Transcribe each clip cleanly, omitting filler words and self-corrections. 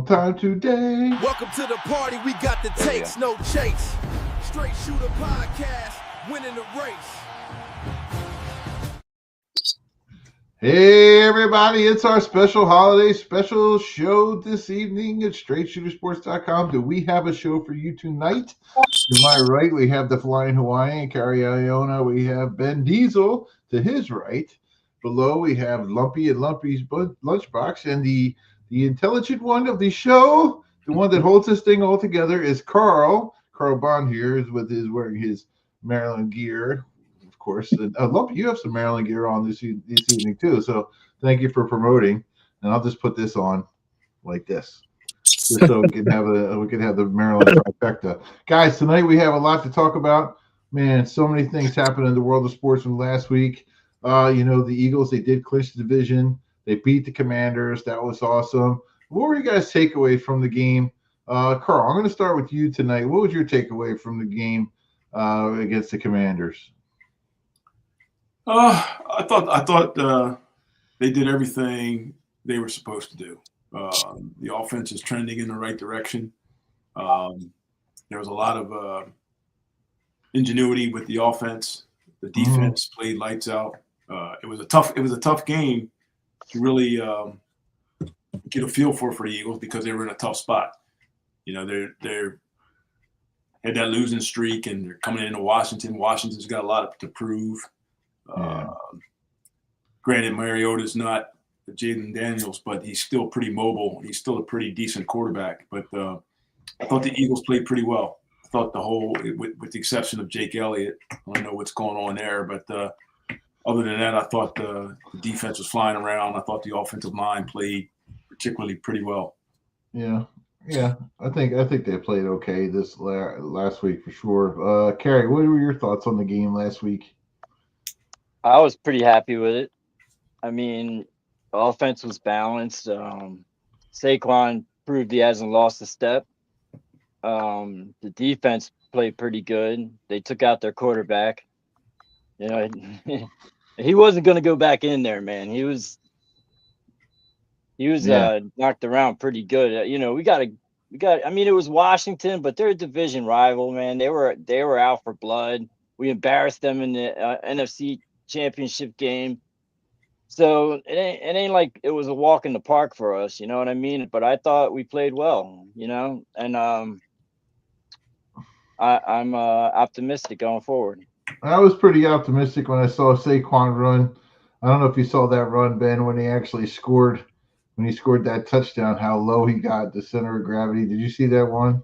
time today. Welcome to the party. We got the takes, no chase. Straight shooter podcast, winning the race. Hey everybody, it's our special holiday special show this evening at StraightShooterSports.com. Do we have a show for you tonight? To my right, we have the Flying Hawaiian, Carrie Iona. We have Ben Diesel to his right. Below, we have Lumpy and Lumpy's Lunchbox. And the intelligent one of the show, the one that holds this thing all together, is Carl. Carl Bond here is wearing his Maryland gear. Of course, Lumpy, you have some Maryland gear on this evening too. So thank you for promoting. And I'll just put this on like this, just so we can have the Maryland trifecta. Guys, tonight we have a lot to talk about. Man, so many things happened in the world of sports from last week. The Eagles, they did clinch the division. They beat the Commanders. That was awesome. What were you guys' takeaway from the game? Carl, I'm going to start with you tonight. What was your takeaway from the game against the Commanders? I thought they did everything they were supposed to do. The offense is trending in the right direction. There was a lot of ingenuity with the offense. The defense played lights out. It was a tough game to really get a feel for the Eagles because they were in a tough spot. They're had that losing streak and they're coming into Washington. Washington's got a lot to prove. Granted, Mariota's not Jaden Daniels, but he's still pretty mobile. He's still a pretty decent quarterback. But I thought the Eagles played pretty well. I thought with the exception of Jake Elliott, I don't know what's going on there, but other than that, I thought the defense was flying around. I thought the offensive line played particularly pretty well. Yeah. I think they played okay this last week for sure. Carrie, what were your thoughts on the game last week? I was pretty happy with it. I mean, the offense was balanced. Saquon proved he hasn't lost a step. The defense played pretty good. They took out their quarterback. He wasn't going to go back in there, man. He was knocked around pretty good. We got. I mean, it was Washington, but they're a division rival, man. They were out for blood. We embarrassed them in the NFC Championship game. So it ain't like it was a walk in the park for us, you know what I mean? But I thought we played well, and I'm optimistic going forward. I was pretty optimistic when I saw Saquon run. I don't know if you saw that run, Ben, when he actually scored. When he scored that touchdown, how low he got, the center of gravity. Did you see that one?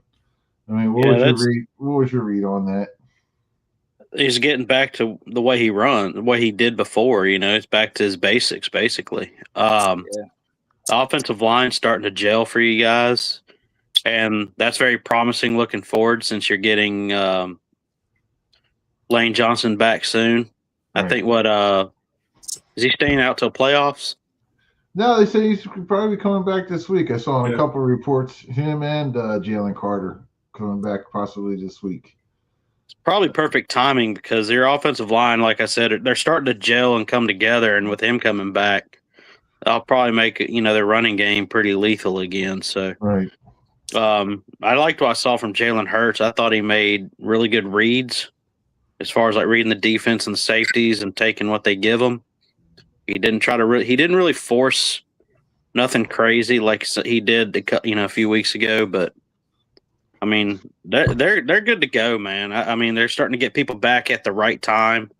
I mean, what was your read on that? He's getting back to the way he run, the way he did before. It's back to his basics, basically. The offensive line starting to gel for you guys, and that's very promising looking forward since you're getting Lane Johnson back soon. Right. I think is he staying out till playoffs? No, they say he's probably coming back this week. I saw in a couple of reports, him and Jalen Carter coming back possibly this week. It's probably perfect timing because their offensive line, like I said, they're starting to gel and come together. And with him coming back, I'll probably make their running game pretty lethal again. So, right. I liked what I saw from Jalen Hurts. I thought he made really good reads as far as like reading the defense and the safeties and taking what they give him. He didn't really force nothing crazy like he did a few weeks ago, but I mean they're good to go, man. I mean they're starting to get people back at the right time.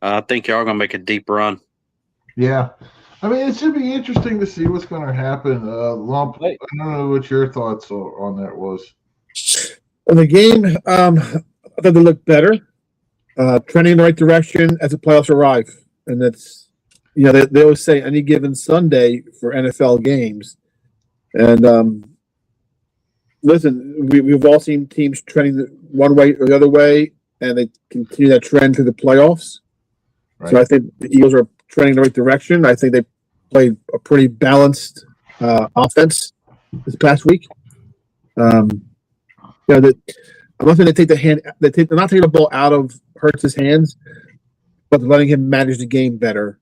I think y'all are gonna make a deep run. Yeah, I mean it should be interesting to see what's going to happen. Lump, I don't know what your thoughts on that was. On the game, I thought they looked better, trending in the right direction as the playoffs arrive, and that's. They always say any given Sunday for NFL games. And listen, we've all seen teams trending one way or the other way, and they continue that trend through the playoffs. Right. So I think the Eagles are trending in the right direction. I think they played a pretty balanced offense this past week. I'm not saying they're not taking the ball out of Hurts' hands, but they're letting him manage the game better.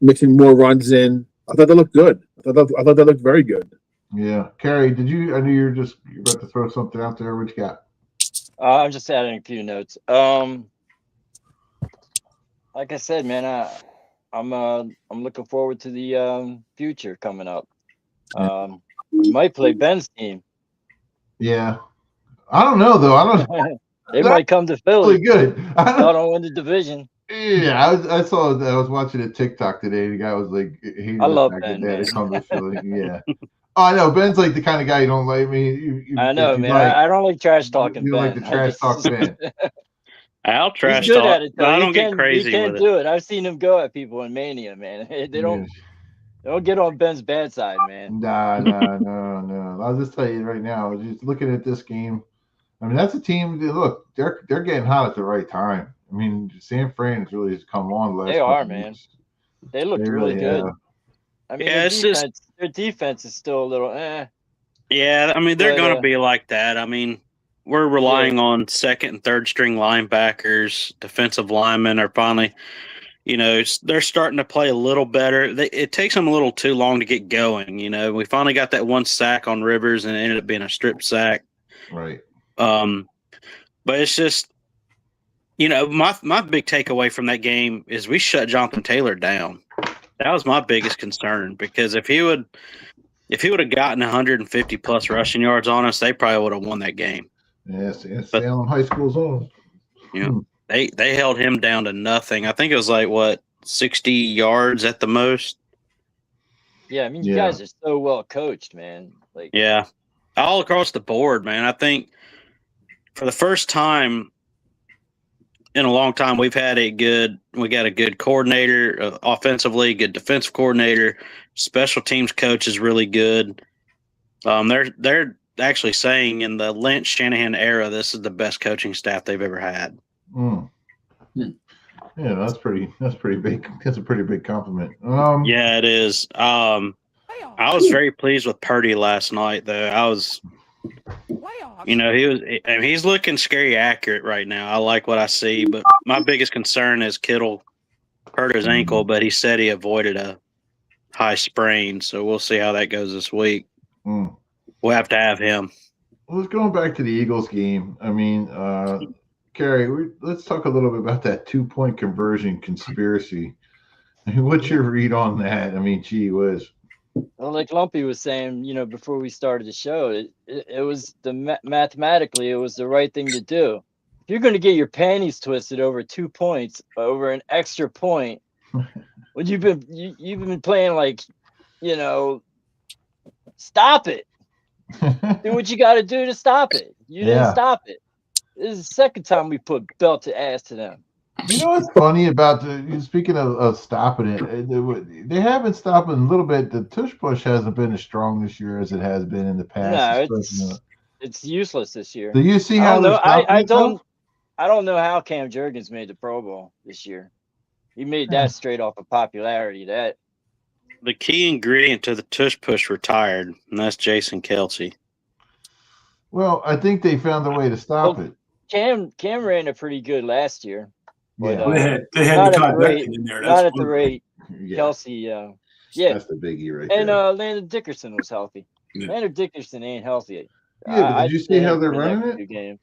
Mixing more runs in. I thought they looked good. I thought they looked very good. Yeah. Carrie, I knew you're about to throw something out there. What you got? I'm just adding a few notes. Like I said, man, I'm looking forward to the future coming up. We might play Ben's team. Yeah. I don't know though. I don't. They That's might come to really Philly. good. Y'all don't win the division. Yeah, I was watching a TikTok today. The guy was like hating I the love fact that Ben, they had to man. come to Philly. Yeah. Oh, I know. Ben's like the kind of guy you don't like. I mean, I if know, you man. like, I don't like trash talking you don't like Ben. the I trash talk just Ben. I'll he's trash good talk, at it but though. I He don't get can crazy with it. do it. I've seen him go at people in Mania, man. Yeah. They don't get on Ben's bad side, man. No. I'll just tell you right now. Just looking at this game, I mean, that's a team. Look, they're getting hot at the right time. I mean, San Fran has really come on the They last are, couple man. weeks. They They looked really really good. have. I mean, Yeah, it's just their defense is still a little yeah. I mean, they're but going to be like that. I mean, we're relying on second and third string linebackers. Defensive linemen are finally, they're starting to play a little better. It takes them a little too long to get going. We finally got that one sack on Rivers, and it ended up being a strip sack. Right. But it's just, my big takeaway from that game is we shut Jonathan Taylor down. That was my biggest concern, because if he would have gotten 150 plus rushing yards on us, they probably would have won that game. Yes, But Salem High School's on. they held him down to nothing. I think it was like 60 yards at the most. yeah, I mean, you guys are so well coached, man. Like, yeah, all across the board, man. I think for the first time in a long time, we got a good coordinator offensively, good defensive coordinator, special teams coach is really good. They're actually saying in the Lynch Shanahan era, this is the best coaching staff they've ever had. Yeah, that's pretty big. That's a pretty big compliment. Yeah, it is. I was very pleased with Purdy last night, though. He's looking scary accurate right now. I like what I see, but my biggest concern is Kittle hurt his ankle, but he said he avoided a high sprain, so we'll see how that goes this week. We'll have to have him. Well, going back to the Eagles game, I mean, Carrie, let's talk a little bit about that 2-point conversion conspiracy. I mean, what's your read on that? I mean, gee whiz. Well, like Lumpy was saying, before we started the show, it was mathematically it was the right thing to do. If you're going to get your panties twisted over 2 points, over an extra point, when you've been playing like, stop it. Do what you got to do to stop it. You didn't stop it. This is the second time we put belt to ass to them. You know what's funny about speaking of stopping it, they have been stopping a little bit. The tush push hasn't been as strong this year as it has been in the past. No, it's useless this year. Do you see how they're stopping I don't know how Cam Jurgens made the Pro Bowl this year. He made that straight off of popularity. That the key ingredient to the tush push retired, and that's Jason Kelce. Well, I think they found a way to stop it. Cam ran it pretty good last year. But, they had the Beckham in there. That's not at the rate Kelce. That's the biggie right there. And Landon Dickerson was healthy. Yeah. Landon Dickerson ain't healthy. Yeah, but did you see how they're running it? Games.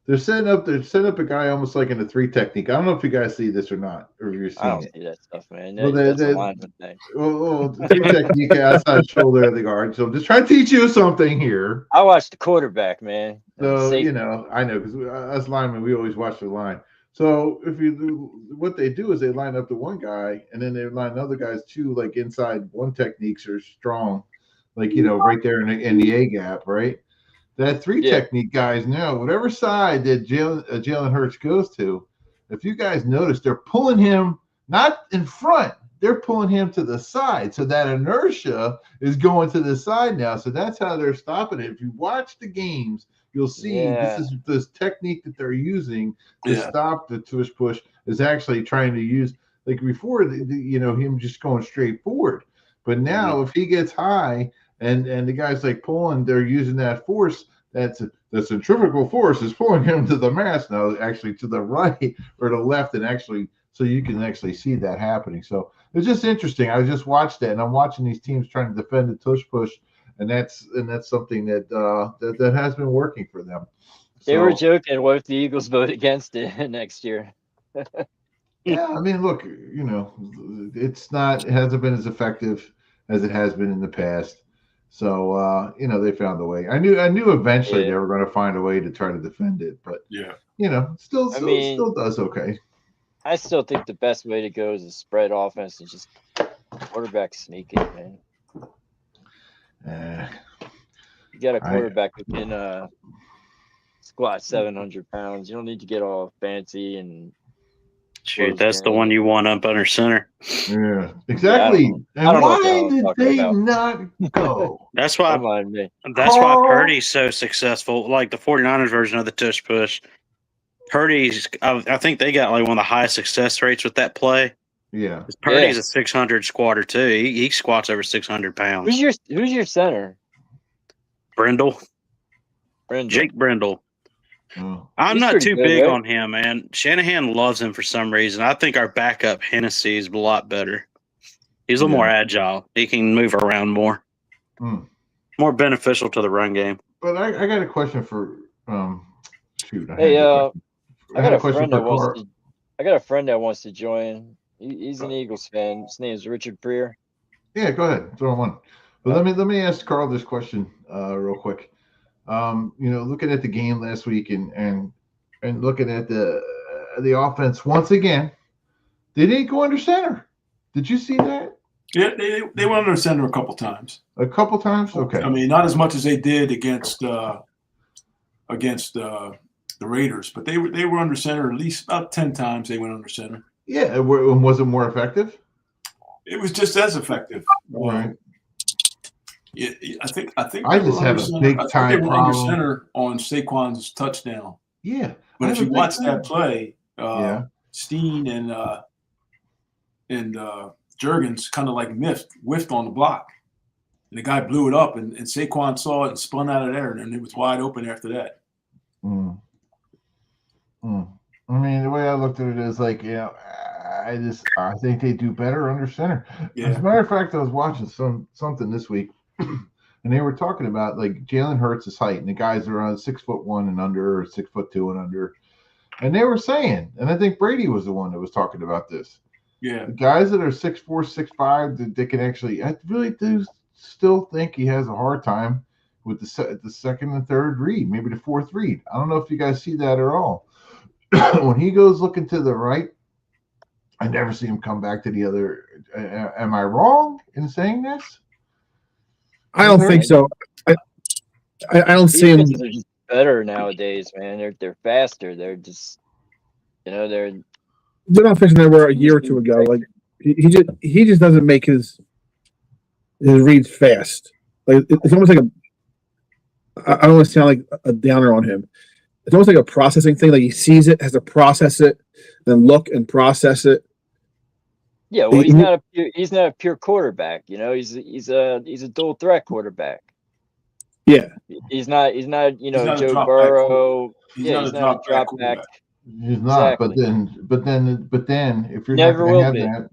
They're setting up a guy almost like in a 3 technique. I don't know if you guys see this or not, or you're seeing I don't it. see that stuff, man. That's a lineman thing. Well, 3 technique outside shoulder of the guard. So I'm just trying to teach you something here. I watched the quarterback, man. So I know because us linemen, we always watch the line. So what they do is they line up the one guy, and then they line other guys too, like inside one techniques are strong, like right there in the A gap, right? That 3 technique guys know whatever side that Jalen Hurts goes to. If you guys notice, they're pulling him not in front, they're pulling him to the side. So that inertia is going to the side now. So that's how they're stopping it. If you watch the games, you'll see this technique that they're using to stop the tush push is actually trying to use, like before, him just going straight forward. But now if he gets high and the guy's like pulling, they're using that force. The centrifugal force is pulling him to the mass now, actually to the right or the left, and actually so you can actually see that happening. So it's just interesting. I just watched that, and I'm watching these teams trying to defend the tush push, and that's something that has been working for them. They were So, joking. What if the Eagles vote against it next year? yeah, I mean, look, it hasn't been as effective as it has been in the past. So, they found a way. I knew eventually Yeah. they were going to find a way to try to defend it, but Yeah. I mean, still does okay. I still think the best way to go is a spread offense and just quarterback sneak it, man. Uh, You got a I quarterback who can squat 700 pounds. You don't need to get all fancy and Shoot, close that's the one game. you want up under center. Yeah, exactly. I And don't know what the hell why I'm did talking they about. not go? That's Don't why mind me. Purdy's so successful. Like the 49ers version of the tush push. Purdy's, I think they got like one of the highest success rates with that play. Yeah. Purdy's a 600 squatter too. He squats over 600 pounds. Who's your center? Brindle, Brindle. Jake Brindle. Oh. I'm He's not pretty too good, big right? on him, man. Shanahan loves him for some reason. I think our backup Hennessy is a lot better. He's a little more agile. He can move around more. More beneficial to the run game. But I got a question for shoot. Hey, I got had a question friend for that wants Carl. to. I got a friend that wants to join. He's an Eagles fan. His name is Richard Preer. Yeah, go ahead. Throw him on. But let me ask Carl this question real quick. Looking at the game last week and looking at the offense once again, they didn't go under center. Did you see that? Yeah, they went under center a couple times. A couple times? Okay. I mean, not as much as they did against the Raiders, but they were under center at least about 10 times. They went under center. Yeah, was it more effective? It was just as effective. Right. I think I just have a big time under problem. center on Saquon's touchdown. Yeah, but if you watch that play, Steen and Juergens kind of like whiffed on the block, and the guy blew it up, and Saquon saw it and spun out of there, and it was wide open after that. I mean, the way I looked at it is like, I think they do better under center. Yeah. As a matter of fact, I was watching something this week, and they were talking about like Jalen Hurts' height, and the guys are around 6'1" and under, or 6'2" and under, and they were saying, and I think Brady was the one that was talking about this. Yeah, the guys that are 6'4", 6'5", they can actually. I really do still think he has a hard time with the second and third read, maybe the fourth read. I don't know if you guys see that at all. When he goes looking to the right, I never see him come back to the other. Am I wrong in saying this? I don't think so. I don't see him. They're just better nowadays, man. They're faster. They're just, they're not fixing they were a year or two ago. Like he just doesn't make his reads fast. Like it's almost like I don't want to sound like a downer on him. It's almost like a processing thing. Like he sees it, has to process it, then look and process it. Yeah, well, he's not a pure quarterback. He's a dual threat quarterback. Yeah, he's not Joe Burrow. He's not a drop back. He's not. Exactly. But then, if you're never not will have be. that,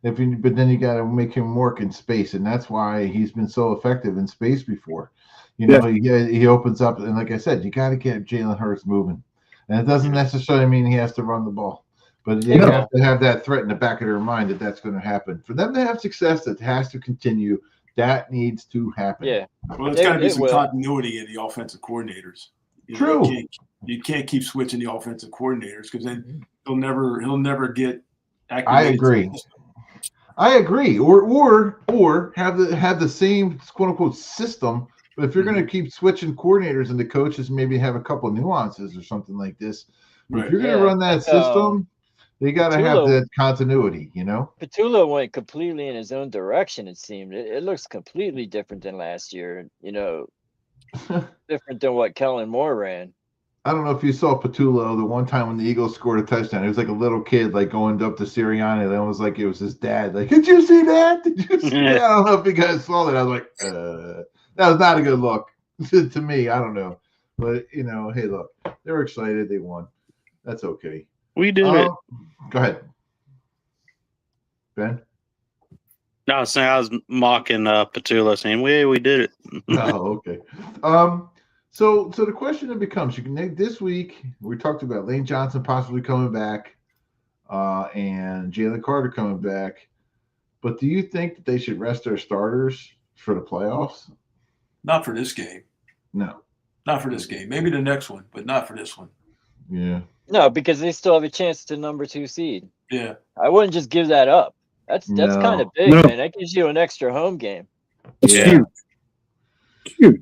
but then you got to make him work in space, and that's why he's been so effective in space before. He opens up, and like I said, you got to get Jalen Hurts moving, and it doesn't necessarily mean he has to run the ball, but you have to have that threat in the back of their mind that that's going to happen. For them to have success, that has to continue. That needs to happen. Yeah. Well, there's got to be some continuity in the offensive coordinators. True. You can't keep switching the offensive coordinators because then he'll never get acclimated. I agree. Or have the same quote unquote system. But if you're going to keep switching coordinators and the coaches maybe have a couple of nuances or something like this, if you're going to run that system, they got to have that continuity, Petula went completely in his own direction, it seemed. It looks completely different than last year, different than what Kellen Moore ran. I don't know if you saw Petula the one time when the Eagles scored a touchdown. He was like a little kid, like going up to Sirianni. And it was like it was his dad. Like, did you see that? Did you see that? I don't know if you guys saw that. I was like, that was not a good look to me. I don't know. But, hey, look, they were excited. They won. That's okay. We did it. Go ahead, Ben. No, I was mocking Petula, saying we did it. Oh, okay. So the question that becomes: this week we talked about Lane Johnson possibly coming back, and Jalen Carter coming back. But do you think that they should rest their starters for the playoffs? Not for this game. No. Not for this game. Maybe the next one, but not for this one. Yeah. No, because they still have a chance to number 2 seed. Yeah. I wouldn't just give that up. That's No. kind of big, No. man. That gives you an extra home game It's Yeah. huge. Huge.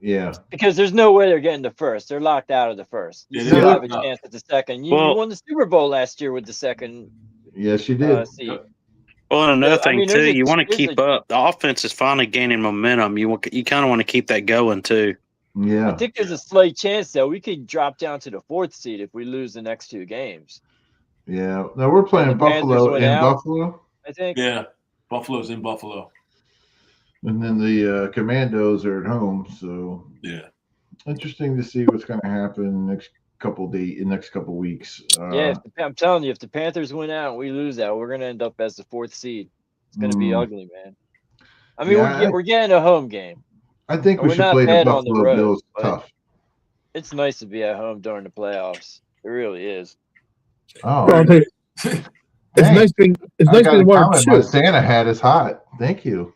Yeah. because there's no way they're getting the first. They're locked out of the first. You Yeah, still they're have a locked out. chance at the second. You Well- won the Super Bowl last year with the second Yes, you did. seed. Well, and another I thing mean, too, there's a- you want to there's keep a- up. The offense is finally gaining momentum. You kind of want to keep that going too. Yeah. I think there's a slight chance though we could drop down to the 4th seed if we lose the next 2 games. Yeah. No, we're playing the Panthers Buffalo went in out. Buffalo, I think. Yeah. Buffalo's in Buffalo. and then the Commandos are at home. So Yeah. interesting to see what's going to happen next couple weeks. Yeah, I'm telling you, if the Panthers win out and we lose out, we're gonna end up as the 4th seed. It's gonna be ugly, man. I mean, Yeah, we're getting a home game. I think we we're should not play the bad on the Buffalo road, Bills but- tough. It's nice to be at home during the playoffs. It really is. Oh, Well, I'll tell you, it's Dang. nice being I got a 1 or comment. My 2. Santa hat is hot. Thank you.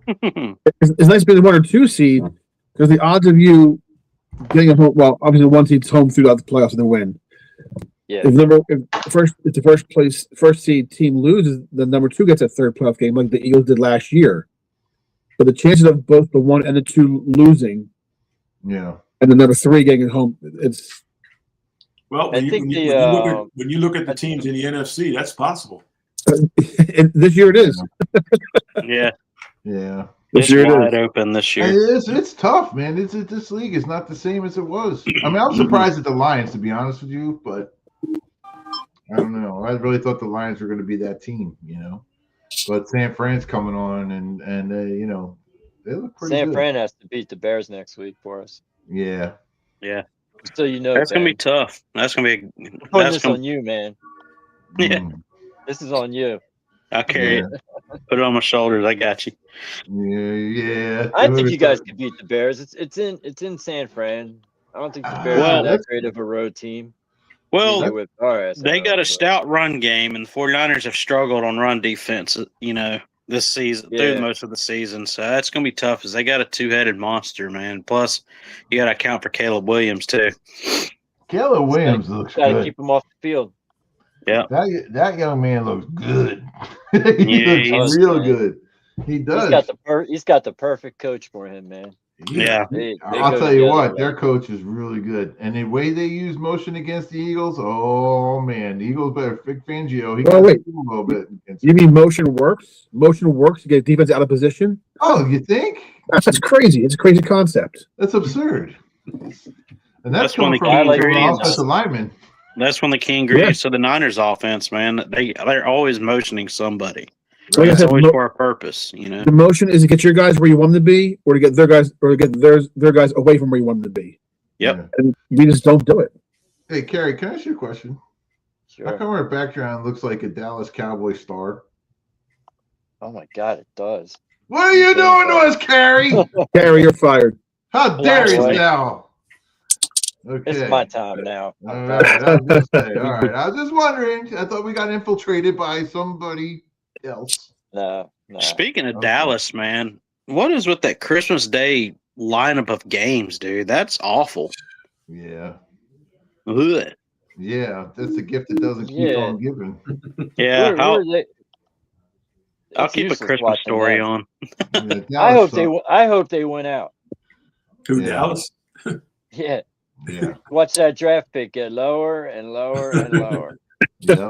It's nice being the 1 or 2 seed because the odds of you getting a home, well, obviously the 1 seed's home throughout the playoffs and they win. Yeah. If the first seed team loses, the number 2 gets a 3rd playoff game like the Eagles did last year. But the chances of both the 1 and the 2 losing Yeah. and the number 3 getting it home, it's Well, when, I you, think when you look at the teams in the NFC, that's possible. and this year it is. Yeah, Yeah. This it's year it wide is. open this And year. it's tough, man. This league is not the same as it was. I mean, I'm surprised at the Lions, to be honest with you, but I don't know. I really thought the Lions were going to be that team, But San Fran's coming on, and they look pretty San good. Fran has to beat the Bears next week for us. Yeah. Yeah, So you know, that's gonna be Ben. tough. That's gonna be. I'm putting That's this gonna. on you, man. Yeah. Mm, This is on you. I'll carry yeah. it. Put it on my shoulders. I got you. Yeah. I think you guys could beat the Bears. It's in San Fran. I don't think the Bears Well- are that great of a road team. Well, They whipped our ass they out, got a but- stout run game, and the 49ers have struggled on run defense, this season, Yeah. through most of the season. So that's going to be tough as they got a 2-headed monster, man. Plus, you got to account for Caleb Williams, too. Caleb Williams looks Got to good. keep them off the field. That young man looks good. Yeah, he looks he's- real good. He does. He's got the perfect coach for him, man. Yeah. They I'll go tell you together what, well. their coach is really good. And the way they use motion against the Eagles, oh man, the Eagles better fix Fangio. He Oh, got wait. to do a little bit. against You mean motion works? Motion works to get defense out of position? Oh, you think? That's crazy. It's a crazy concept. That's absurd. And that's That's one coming of the from key an ingredients. offensive lineman. That's one of the key ingredients of the Niners offense, man. They're always motioning somebody. Like I It's said, always for a purpose, the motion is to get your guys where you want them to be, or to get their guys, or to get their guys away from where you want them to be. Yep. Yeah. And we just don't do it. Hey, Carrie, can I ask you a question? How Sure. come our background looks like a Dallas Cowboy star? Oh my God, it does. What are you doing to us, Carrie? Gary, you're fired. How dare you Flashlight. now? Okay. It's my time now. All right, I was gonna say, all right. I was just wondering. I thought we got infiltrated by somebody else. No. Speaking of Okay. Dallas, man, what is with that Christmas Day lineup of games, dude? That's awful. Yeah, Ugh. yeah. That's a gift that doesn't keep Yeah. on giving. Yeah, Where I'll, are they? I'll It's keep a useless Christmas watching story them. on. Yeah, I hope Dallas I hope they win out. Who, Yeah. Dallas? Yeah. sucks. Yeah, Watch that draft pick get lower and lower and lower. yeah.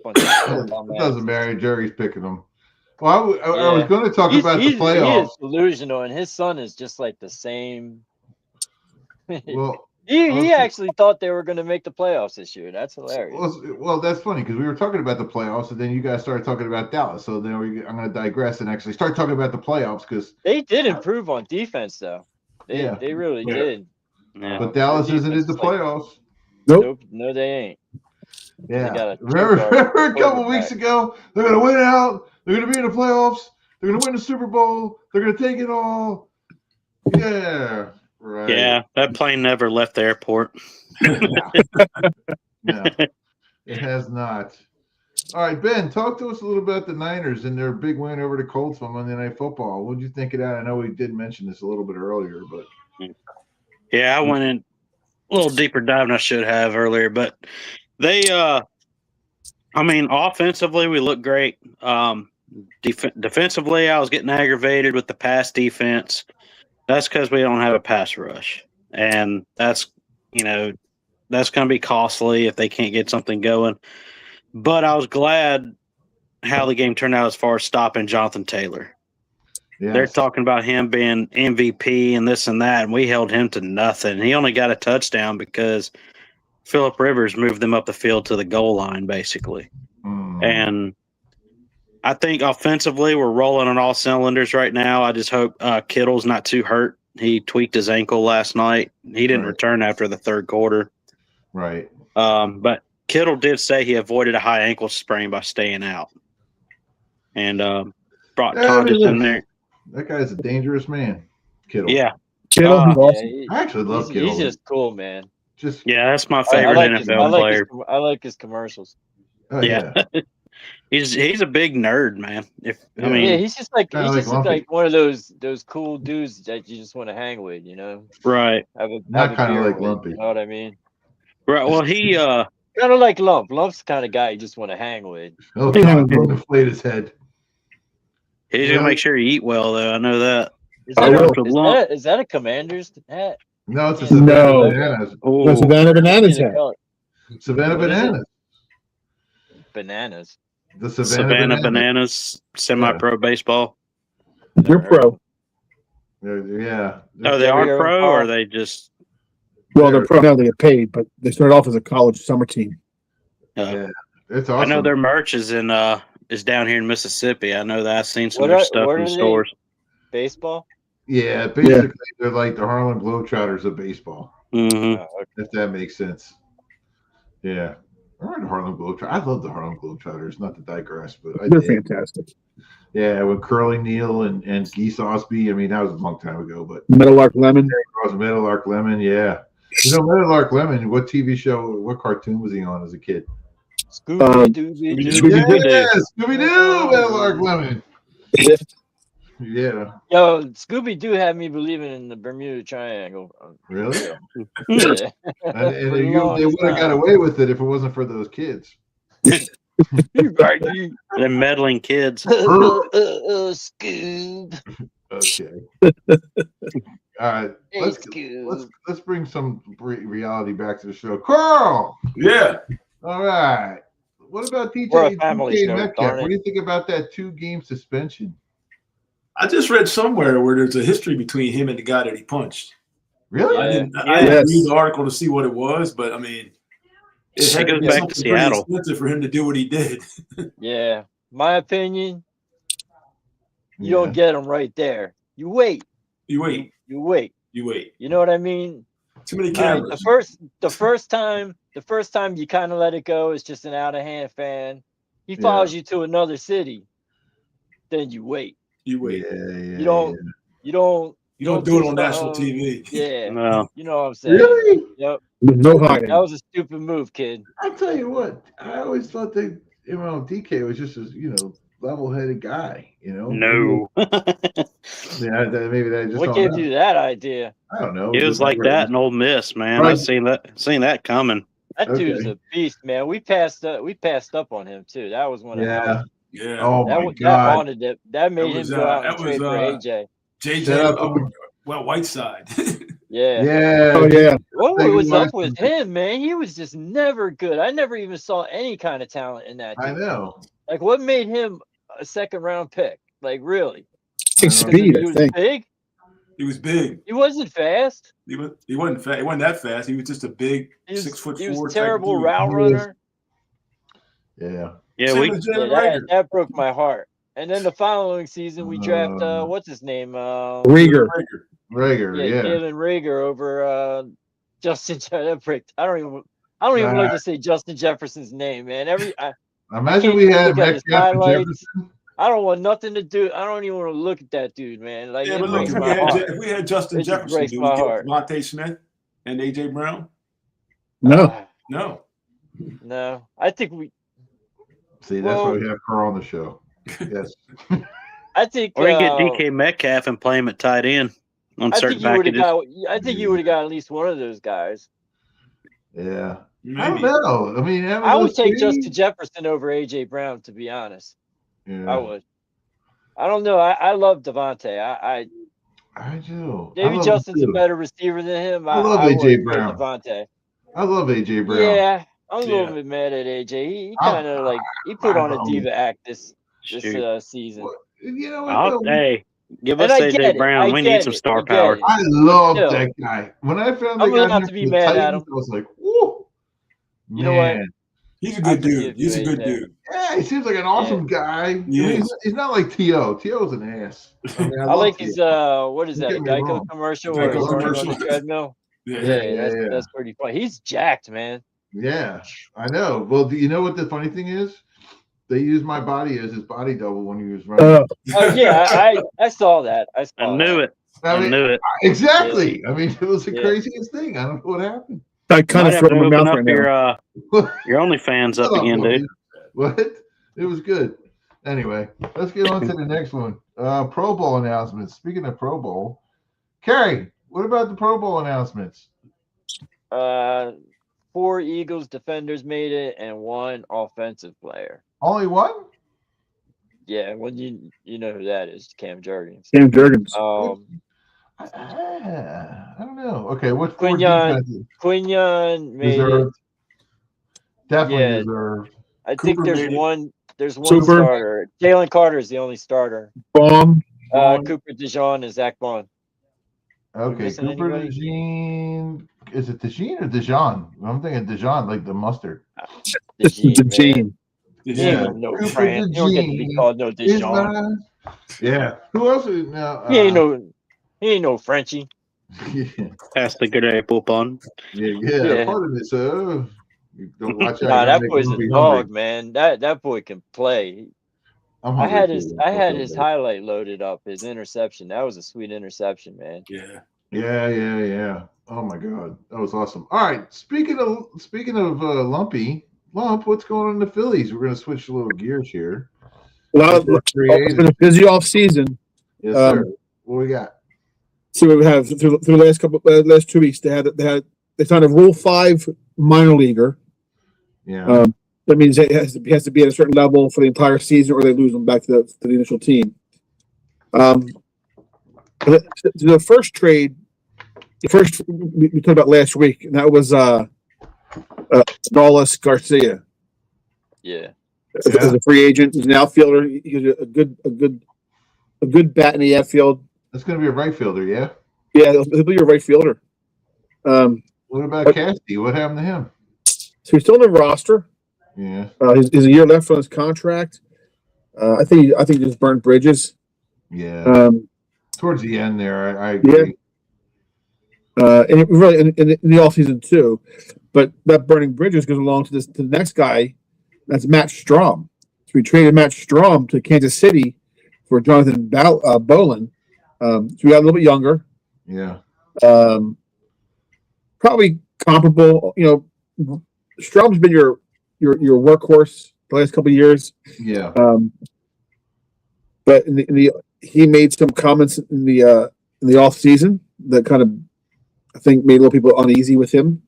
Bunch of It dumb doesn't asses. matter. Jerry's picking them. Well, I was Yeah. going to talk about the He playoffs. is delusional, and his son is just like the same. Well, He actually thought they were going to make the playoffs this year. That's hilarious. well, that's funny because we were talking about the playoffs, and then you guys started talking about Dallas. So then I'm going to digress and actually start talking about the playoffs because, They did improve on defense, though. Yeah. They really Yeah. did. Yeah. but Dallas their isn't in the defense is like- playoffs. Nope. Nope, no, they ain't. Yeah. got a Remember two-guard a couple weeks quarterback. ago, they're going to win out. They're going to be in the playoffs. They're going to win the Super Bowl. They're going to take it all. Yeah, right. Yeah, that plane never left the airport. No, it has not. All right, Ben, talk to us a little bit about the Niners and their big win over the Colts on Monday Night Football. What did you think of that? I know we did mention this a little bit earlier, but Yeah, I went in a little deeper dive than I should have earlier, but they, offensively, we look great. Defensively, I was getting aggravated with the pass defense. That's because we don't have a pass rush, and that's going to be costly if they can't get something going. But I was glad how the game turned out as far as stopping Jonathan Taylor. yes. They're talking about him being MVP and this and that, and we held him to nothing. He only got a touchdown because Phillip Rivers moved them up the field to the goal line, basically. And I think offensively we're rolling on all cylinders right now. I just hope Kittle's not too hurt. He tweaked his ankle last night. He didn't return after the third quarter. Right. But Kittle did say he avoided a high ankle sprain by staying out. And brought Tonjes in there. That guy's a dangerous man, Kittle. Yeah. Kittle, he's awesome. I actually love Kittle. He's just cool, man. Yeah, that's my favorite NFL player. I like his commercials. Oh, yeah. He's a big nerd, man. He's just like Lumpy. like one of those cool dudes that you just want to hang with, Right. Not kind of like Lumpy. You know what I mean? Right. Well, he kind of like Lump. Lump's the kind of guy you just want to hang with. Oh, God, don't inflate his head. He's gonna make sure you eat well, though. I know that. Is that a Commander's hat? No, it's a Savannah Bananas. Oh, Savannah Bananas hat. Savannah Bananas. Bananas. The Savannah Bananas, semi-pro baseball. You're pro. Yeah. Oh, they are pro, or are they just? Well, they're pro now. They get paid, but they started off as a college summer team. Yeah, it's awesome. I know their merch is down here in Mississippi. I know that I've seen some of their stuff in the stores. Baseball. Yeah, basically they're like the Harlem Globetrotters of baseball. Mm-hmm. If that makes sense. Yeah. Remember the Harlem Globetrotters? I love the Harlem Globetrotters, not to digress, but they're fantastic. Yeah, with Curly Neal and Geese Osby. I mean, that was a long time ago, but Meadowlark Lemon. Meadowlark Lemon, yeah. Meadowlark Lemon, what TV show, what cartoon was he on as a kid? Scooby-Doo. Yeah, Scooby-Doo, Meadowlark Lemon. Yeah. Yo, Scooby-Doo had me believing in the Bermuda Triangle. Really? Yeah. and they would have got away with it if it wasn't for those kids. They're meddling kids. Scoob. Okay. All right. Let's bring some reality back to the show. Carl. Yeah. All right. What about TJ Metcalf? What do you think about that 2-game suspension? I just read somewhere where there's a history between him and the guy that he punched. Really? I didn't read the article to see what it was, but I mean, it had to be something pretty expensive for him to do what he did. Yeah, my opinion. You don't get him right there. You wait. You wait. You wait. You wait. You know what I mean? Too many cameras. The first time you kind of let it go, it's just an out of hand fan. He follows you to another city, then you wait. You wait. You don't do it on national TV. Yeah. No. You know what I'm saying? Really? Yep. No hiding. That was a stupid move, kid. I'll tell you what. I always thought that DK was just a level-headed guy. No. Maybe that just. What gave you that idea? I don't know. It was like that in Ole Miss, man. Right. I've seen that coming. That dude's a beast, man. We passed up on him too. That was one of Yeah. Oh my God. That made him go out and trade for AJ. JJ, Whiteside. Yeah. Yeah. Oh yeah. What was up with him, man? He was just never good. I never even saw any kind of talent in that dude. I know. Like, what made him a second-round pick? Like, really? Speed, he was I think. big. He was big. He wasn't fast. He wasn't fast. He wasn't that fast. He was just a big 6'4". He was a terrible route runner. Yeah. Yeah, that broke my heart. And then the following season, we draft what's his name? Rieger. Yeah. Jalen Rieger over Justin. I don't even like to say Justin Jefferson's name, man. Imagine we had Metcalf and Jefferson. I don't want nothing to do. I don't even want to look at that dude, man. Like Yeah, it but look, breaks my heart. if we had Justin It just Jefferson, breaks do my we get heart. Devontae Smith and AJ Brown? No. No. No, I think we. See, that's why Well- we have Carl on the show. Yes. I think. Or you get DK Metcalf and play him at tight end on I certain think you would have packages. got. I think you would have got at least one of those guys. Yeah. Maybe. I don't know. I mean, I would take Justin Jefferson over AJ Brown, to be honest. Yeah, I would. I don't know. I love Devontae. I do. maybe I love Justin's him a too. better receiver than him. I love would AJ go Brown. Devontae. I love AJ Brown. Yeah, I'm a Yeah. little bit mad at AJ. He I'm- kind of like he put on a I'm- diva act this Shoot. season. What? You know what? though? Hey, give And us I get AJ it. Brown. I We get need some it. star I get power. it. I love Still. that guy. When I found I'm the guy allowed to be from the mad at Titans, him. I was like, "Woo, You know what? man." He's a I good forgive dude. He's a you, good AJ. dude. Yeah, he seems like an awesome guy. He I mean, is. he's not like T.O. T.O.'s an ass. I mean, I love like T.O. his what is Don't that? A get me Geico wrong. commercial where he's Geico running on commercial. the treadmill. Yeah. Yeah. That's pretty funny. He's jacked, man. Yeah, I know. Well, do you know what the funny thing is? They used my body as his body double when he was running. Oh yeah, I saw that. I knew it. I I mean, knew it. exactly. I mean, it was the Yeah. craziest thing. I don't know what happened. I kind Might of have throw to my open mouth up right now. your OnlyFans up Shut again, Lumpy. dude. What? It was good. Anyway, let's get on to the next one. Pro Bowl announcements. Speaking of Pro Bowl, Carrie, what about the Pro Bowl announcements? 4 Eagles defenders made it and 1 offensive player. Only one? Yeah, well you know who that is, Cam Jurgens. Cam Jurgens. I don't know. Okay, what's four Quinyon defenses? Quinyon made Deserved. it. Definitely Yeah. deserved. I think Cooper there's made it. one there's one Super. starter. Jalen Carter is the only starter. Bomb. Vaughn. Cooper DeJean and Zach Bond. Okay, missing Cooper anybody? DeJean. Is it DeJean or DeJean? I'm thinking DeJean, like the mustard. The man. gene. He Yeah. ain't no Cooper Fran. He don't get to be DeJean called no Is DeJean. mine. Yeah. Who else is now? He ain't no Frenchie. Yeah, Pass the good apple bun. yeah. Pardon me, sir. You don't watch out. Nah, you're that making boy's me a hungry. dog, man. That boy can play. I'm I hungry had too. his highlight loaded up, his interception. That was a sweet interception, man. Yeah. Yeah. Oh my god, that was awesome. All right, speaking of Lumpy, what's going on in the Phillies? We're gonna switch a little gears here. It's been a busy off season. Yes, sir. What we got? So we have through the last 2 weeks they signed a Rule 5 minor leaguer. Yeah. That means it has to be at a certain level for the entire season, or they lose them back to the initial team. The first trade, we talked about last week, and that was Dallas Garcia. Yeah. As a free agent, he's an outfielder. He's a good bat in the outfield. That's gonna be a right fielder, yeah. Yeah, he'll be your right fielder. What about Casty? What happened to him? So he's still on the roster. Yeah. He's a year left on his contract. I think he just burned bridges. Yeah. Towards the end there, I agree. And it really in the offseason too. But that burning bridges goes along to the next guy. That's Matt Strom. So we traded Matt Strom to Kansas City for Jonathan Bolin. So we got a little bit younger. Yeah. Probably comparable. You know, Strom's been your workhorse the last couple of years. Yeah. But he made some comments in the off season that kind of, I think, made a little people uneasy with him.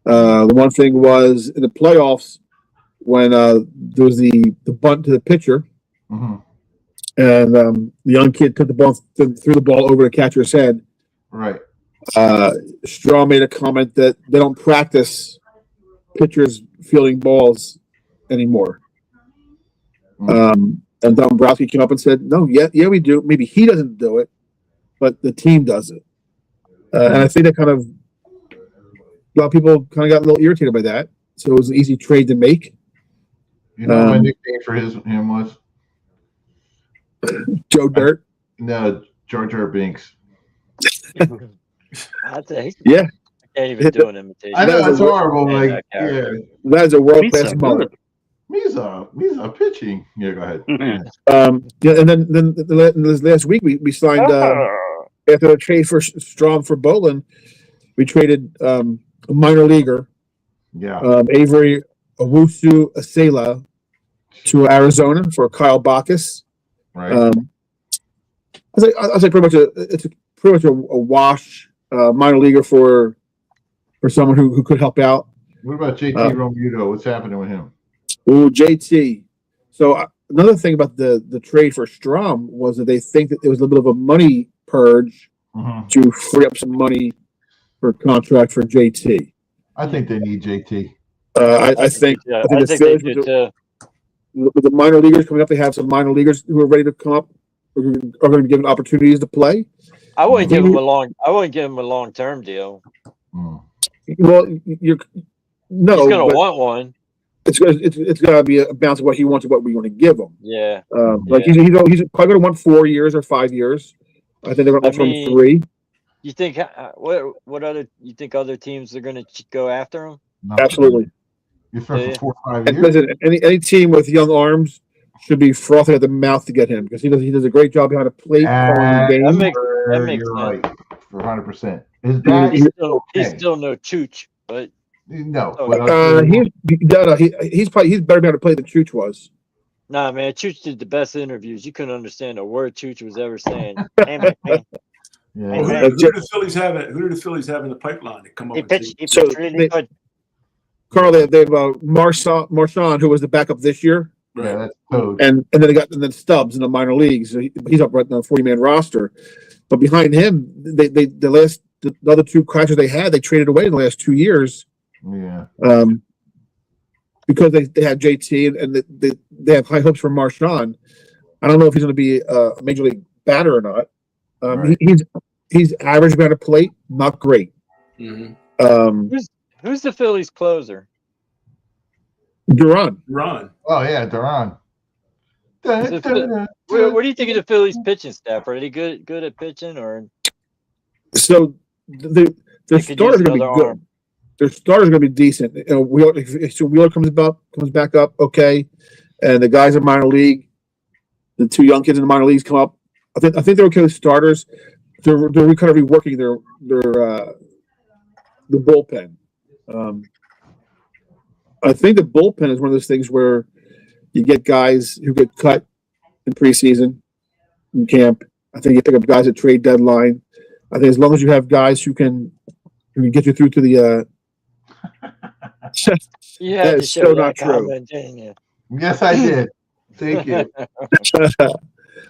The one thing was in the playoffs when there was the bunt to the pitcher, Mm-hmm. and the young kid took the ball, threw the ball over the catcher's head. Right. Straw made a comment that they don't practice pitchers fielding balls anymore. Mm-hmm. And Dombrowski came up and said, "No, yeah, we do. Maybe he doesn't do it, but the team does it." And I think that kind of a lot of people kind of got a little irritated by that. So it was an easy trade to make. You know what my nickname for him was? Joe Dirt. No, Jar Jar Binks. Yeah. Yeah. I can't even do an imitation. I know it's horrible. Yeah, Like, that character. yeah. That is a world He's class so moment. good. Misa pitching. Yeah, go ahead. Yeah, and then this last week we signed after the trade for Strom for Bolin, we traded a minor leaguer, Yeah, Avery Owusu Asela, to Arizona for Kyle Bacchus. right. I was like it's pretty much a wash minor leaguer for someone who could help out. What about JT Romuto? What's happening with him? Oh, JT. So another thing about the trade for Strom was that they think that there was a little bit of a money purge to free up some money for a contract for JT. I think they need JT. I think the Phillies with the minor leaguers coming up, they have some minor leaguers who are ready to come up, are going to be given opportunities to play. I wouldn't give him a long-term deal. Well, he's going to want one. It's going to be a balance of what he wants and what we want to give him. Yeah. Like he's probably going to want 4 years or 5 years. I think they're going to offer him 3. You think you think other teams are going to go after him? Absolutely. You're for 4 or 5 years. Listen, any team with young arms should be frothing at the mouth to get him because he does a great job behind the plate. That makes You're sense. right for 100%. His back He's still no Chooch, but no. He's better behind the plate than Chooch was. Nah, man, Chooch did the best interviews. You couldn't understand a word Chooch was ever saying. Damn it, man. Well, who do the Phillies have? Who do the Phillies have in the pipeline to come up? He pitched really good. Carl, they have Marchand, who was the backup this year. Yeah, that's code. And then they got Stubbs in the minor leagues. So he's up right on the 40-man roster. But behind him, the other 2 catchers they had, they traded away in the last 2 years. Yeah. Because they had JT and they have high hopes for Marchand. I don't know if he's going to be a major league batter or not. Right. He's average behind a plate, not great. Mm-hmm. Who's the Phillies closer? Duran. Oh yeah, Duran. What do you think of the Phillies pitching staff? Are they good at pitching or? So their starters are going to be good. Their starters are going to be decent. Wheeler comes back up, okay, and the guys in minor league, the 2 young kids in the minor leagues come up. I think they're okay with starters. They're kind of reworking the bullpen. I think the bullpen is one of those things where you get guys who get cut in preseason, in camp. I think you pick up guys at trade deadline. I think as long as you have guys who can get you through to the that is so not true. Yes, I did. Thank you.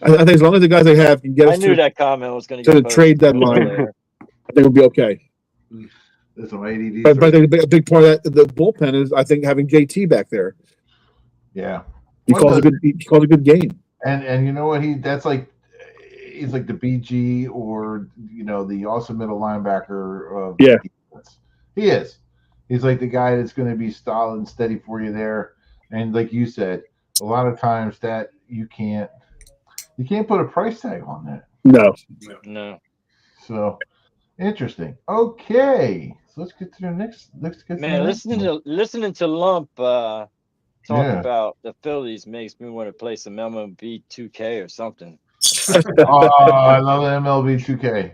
I think as long as the guys they have can get us that comment was going to the trade deadline, I think we'll be okay. There's some ADD. But I think a big part of that, the bullpen is, I think, having JT back there. Yeah, he calls a good game. And you know what? He's like the BG or the awesome middle linebacker of the defense. He is. He's like the guy that's going to be solid and steady for you there. And like you said, a lot of times that you can't put a price tag on that. No. So interesting. Okay, so let's get to the next. Listening to Lump talk about the Phillies makes me want to play some MLB 2K or something. I love MLB 2K.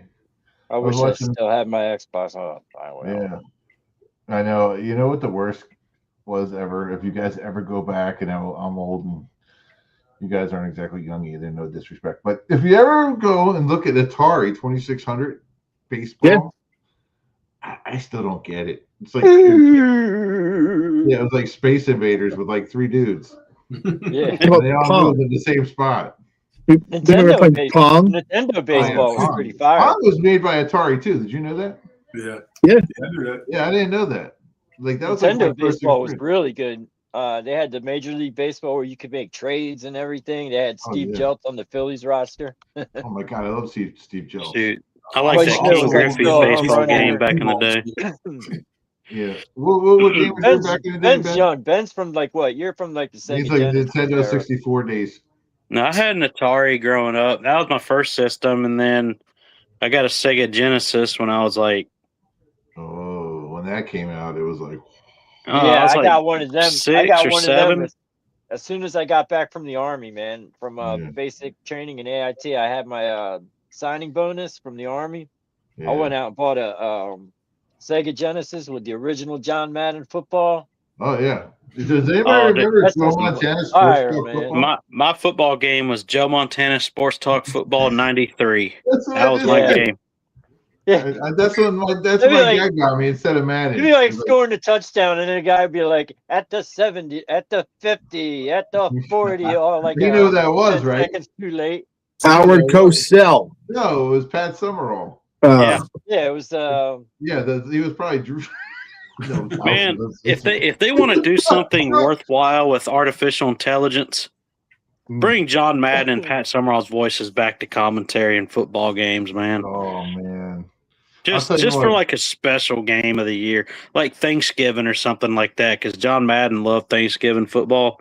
I wish I still had my Xbox on. Yeah, I know. You know what the worst was ever? If you guys ever go back, and I'm old, and you guys aren't exactly young either. No disrespect, but if you ever go and look at Atari 2600 baseball, I still don't get it. It's like it was like Space Invaders with like 3 dudes. Yeah, they all moved in the same spot. Nintendo baseball was pretty fire. Pong was made by Atari too. Did you know that? Yeah. I knew that. Yeah, I didn't know that. Like that was Nintendo baseball was really good. They had the Major League Baseball where you could make trades and everything. They had Steve Jeltz on the Phillies roster. Oh my god, I love Steve Jeltz. Dude, I like that King Griffey's baseball game back in the day. Yeah. What game was there back in the day? Ben's young. Ben's from like what? You're from like the same. He's like Nintendo 64 days. No, I had an Atari growing up. That was my first system, and then I got a Sega Genesis when I was like. Oh, when that came out, it was like. I got one of them. 6 or 7. as soon as I got back from the Army, man, from Yeah. basic training and AIT, I had my signing bonus from the Army. Yeah. I went out and bought a Sega Genesis with the original John Madden football. Oh yeah. Does anybody Oh, remember that's Joe just Montana Sports fire, Talk man. football? My football game was Joe Montana Sports Talk Football '93. That's what That I was just my Yeah. said. game. Yeah. That's what my Maybe like- dad got me instead of Madden. You'd be like It was scoring a touchdown, and then a guy would be like, at the 70, at the 50, at the 40, or like You know who that was, 10 right? seconds too late. Howard Cosell. No, it was Pat Summerall. Yeah. Yeah, it was. Yeah, he was probably Drew. No, Man, that's- if they want to do something worthwhile with artificial intelligence, bring John Madden and Pat Summerall's voices back to commentary in football games, man. Oh man. Just tell you for what. like a special game of the year, like Thanksgiving or something like that, because John Madden loved Thanksgiving football.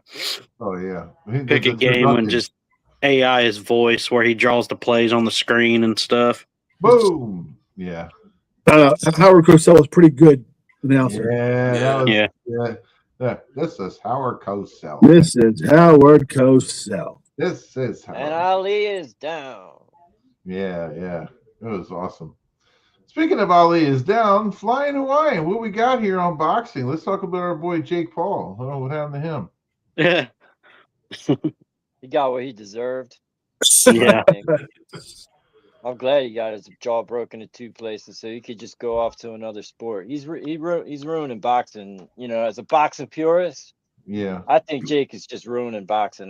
Oh yeah. Pick a game when just AI his voice where he draws the plays on the screen and stuff. boom. Yeah. Howard Cosell was pretty good announcer. Yeah. This is Howard Cosell. This is Howard Cosell. This is Howard. And Ali is down. Yeah. It was awesome. Speaking of Ali is down, Flying Hawaiian. What we got here on boxing? Let's talk about our boy Jake Paul. Oh, what happened to him? Yeah. He got what he deserved. Yeah. I'm glad he got his jaw broken in 2 places, so he could just go off to another sport. He's ruining boxing. You know, as a boxing purist, Yeah. I think Jake is just ruining boxing.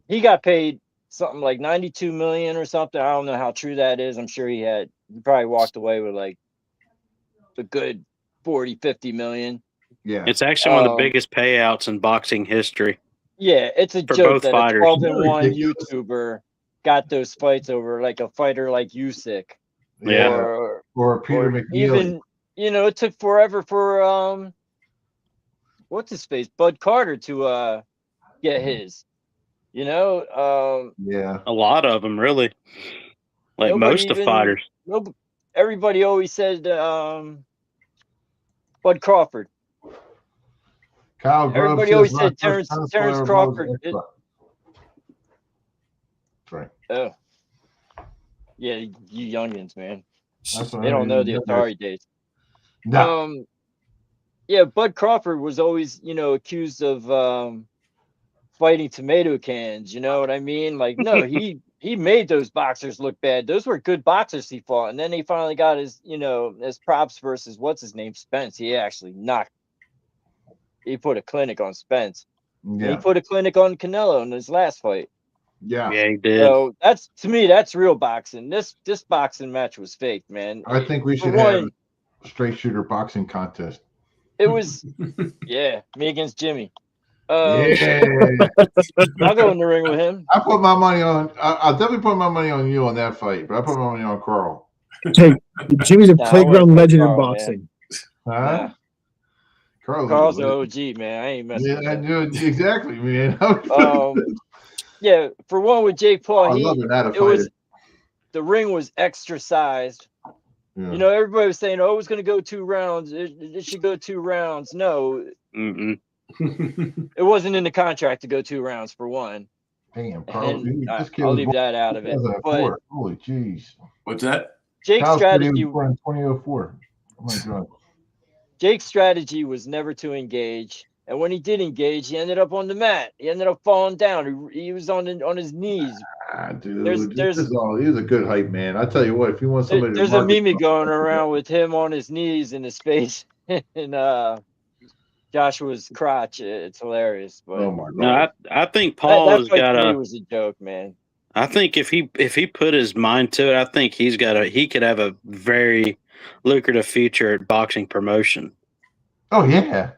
He got paid something like 92 million or something. I don't know how true that is. I'm sure he probably walked away with like a good 40, 50 million. Yeah. It's actually one of the biggest payouts in boxing history. Yeah, it's a For joke both that fighters. a 12-1 Ridiculous. YouTuber got those fights over like a fighter like Usyk. Yeah. Or Or Peter or McNeely. even, it took forever for what's his face, Bud Carter to get his. Yeah. A lot of them, really. Like Nobody most of even- fighters. Everybody always said Bud Crawford. Kyle Groves Everybody says always not said first Terrence player above Crawford. Xbox. Sorry. Oh, yeah, you youngins, man. That's what They I don't mean. know the Atari days. No. Yeah, Bud Crawford was always, accused of fighting tomato cans. You know what I mean? Like, no, he made those boxers look bad. Those were good boxers he fought, and then he finally got his props versus what's his name, Spence. He actually he put a clinic on Spence. And he Yeah. put a clinic on Canelo in his last fight. Yeah. Yeah, he did. So to me, that's real boxing. This boxing match was fake, man. I think we For should have one, a straight shooter boxing contest. it was me against Jimmy. Yeah. I'll go in the ring with him. I put my money on. I'll definitely put my money on you on that fight, but I put my money on Carl. Hey, Jimmy's a Nah, I playground wouldn't legend in Carl, man. boxing. Huh? Nah. Carl's the OG, man. I ain't messing Yeah, with I him. knew it. Exactly, man. Yeah, for one with Jake Paul, I love it. it was the ring was extra sized. Yeah. Everybody was saying, "Oh, it's going to go 2 rounds. It should go 2 rounds." No, Mm-mm. it wasn't in the contract to go 2 rounds for one. Damn, Carl. And This kid I'll was leave born that out of in it. But 2004. Holy jeez. What's that? Jake's Kyle's kid strategy, was born in 2004. Oh my god. Jake's strategy was never to engage. And when he did engage, he ended up on the mat. He ended up falling down. He was on his knees. Ah, dude. There's- This is all. He was a good hype man. I tell you what, if you want somebody There's to a market meme going around with him on his knees in his face and Joshua's crotch. It's hilarious. But Oh my god. No, I think Paul that has fight got to me a. was a joke, man. I think if he put his mind to it, I think he could have a very lucrative future at boxing promotion. Oh yeah.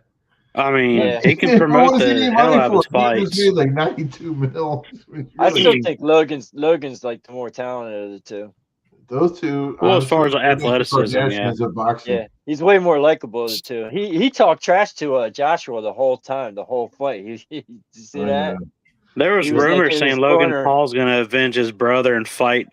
I mean, Yeah. he can What promote was he the getting hell money out of his for? He fights. just made like 92 mil. I Really, still think Logan's like the more talented of the two. those two. Well, as far as honestly, athleticism, yeah. Kardashians of boxing. Yeah, he's way more likable of the two. He talked trash to Joshua the whole time, the whole fight. Did you see I that? know. There was He was, like, rumors in saying his Logan corner. Paul's going to avenge his brother and fight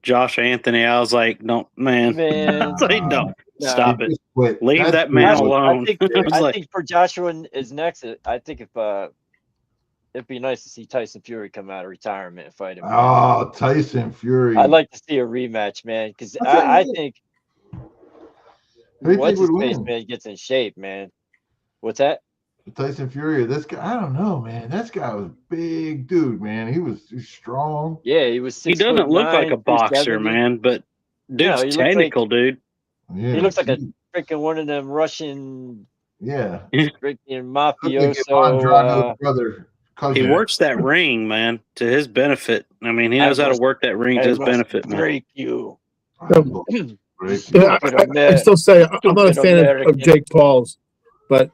Josh Anthony. I was like, no, man. Man, I was like, no. Stop He it. just quit. Leave That's that man bullshit. alone. I think for Joshua is next. I think if it'd be nice to see Tyson Fury come out of retirement and fight him. Man. Oh, Tyson Fury. I'd like to see a rematch, man, because I think Who do you what's think his would face, win? man, gets in shape, man. What's that? Tyson Fury or this guy? I don't know, man. This guy was a big dude, man. He was strong. Yeah, he was He 6'9", doesn't look like a boxer, 270. man, but dude's he looks like technical, dude. Yeah, he looks like a freaking one of them Russian yeah. freaking Looked like mafioso. Andrade's brother, He cousin. works that ring, man, to his benefit. I mean, he knows how to work that ring to his benefit, man. break you. Break. Yeah, I still say I'm not a fan of Jake Paul's, but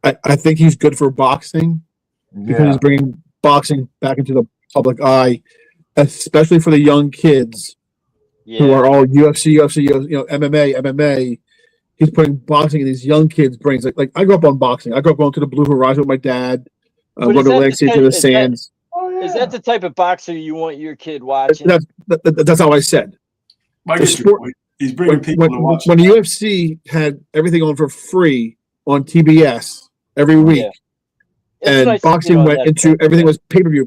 I think he's good for boxing because Yeah, he's bringing boxing back into the public eye, especially for the young kids who are all UFC, MMA. He's putting boxing in these young kids' brains. Like I grew up on boxing. I grew up going to the Blue Horizon with my dad, But going is to that Atlantic the City to type- the is that- Sands. Is that the type of boxer you want your kid watching? That's how I said. I The get your sport- point. He's bringing people to watch. When the UFC had everything on for free on TBS every week, Yeah. It's and nice to see boxing on went that into type, everything yeah. was pay-per-view,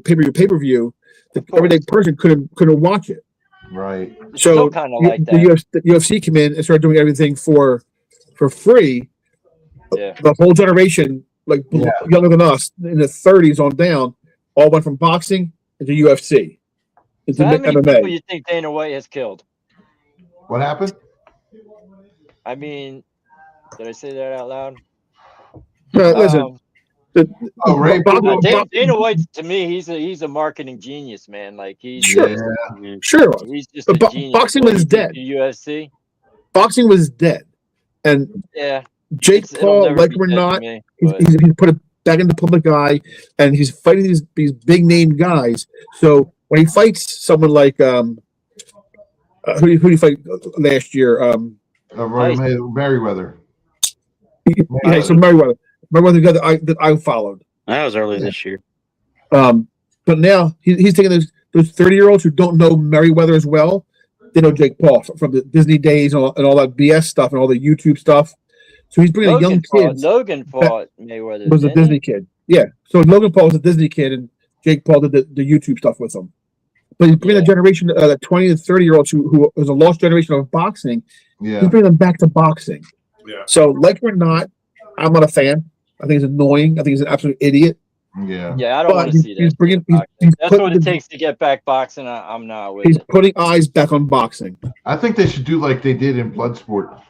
the Of course. everyday person couldn't watch it. right. It's So still kind of like the that. UFC came in and started doing everything for free. Yeah. The whole generation, like Yeah. younger than us, in the 30s on down, all went from boxing into UFC, into So how many people MMA. you think Dana White has killed? What happened? I mean, did I say that out loud? Listen, Oh, Ray Bobo. Dana White, to me, he's a marketing genius, man. Like he's Sure. Yeah. sure, he's just a genius. boxing What was he did dead. to UFC. Boxing was dead, and Yeah. Jake It'll Paul, never like be him or dead to not, me, he's but- put it back in the public eye, and he's fighting these big name guys. So when he fights someone like who did he fight last year? Merriweather. Yeah, so Merriweather, the guy that I followed. That was early this year. But now he's taking those 30-year-olds who don't know Merriweather as well. They know Jake Paul from the Disney days and all that BS stuff and all the YouTube stuff. So he's bringing young kids. Logan fought Mayweather. Was a Disney kid. Yeah. So Logan Paul was a Disney kid, and Jake Paul did the YouTube stuff with him. But he's bringing a generation, the 20 to 30-year-olds who was a lost generation of boxing. Yeah. He's bringing them back to boxing. Yeah. So, like it or not, I'm not a fan. I think he's annoying. I think he's an absolute idiot. Yeah. Yeah, I don't want to see that. He's bringing. That's what it takes to get back boxing. I'm not with He's it. putting eyes back on boxing. I think they should do like they did in Bloodsport.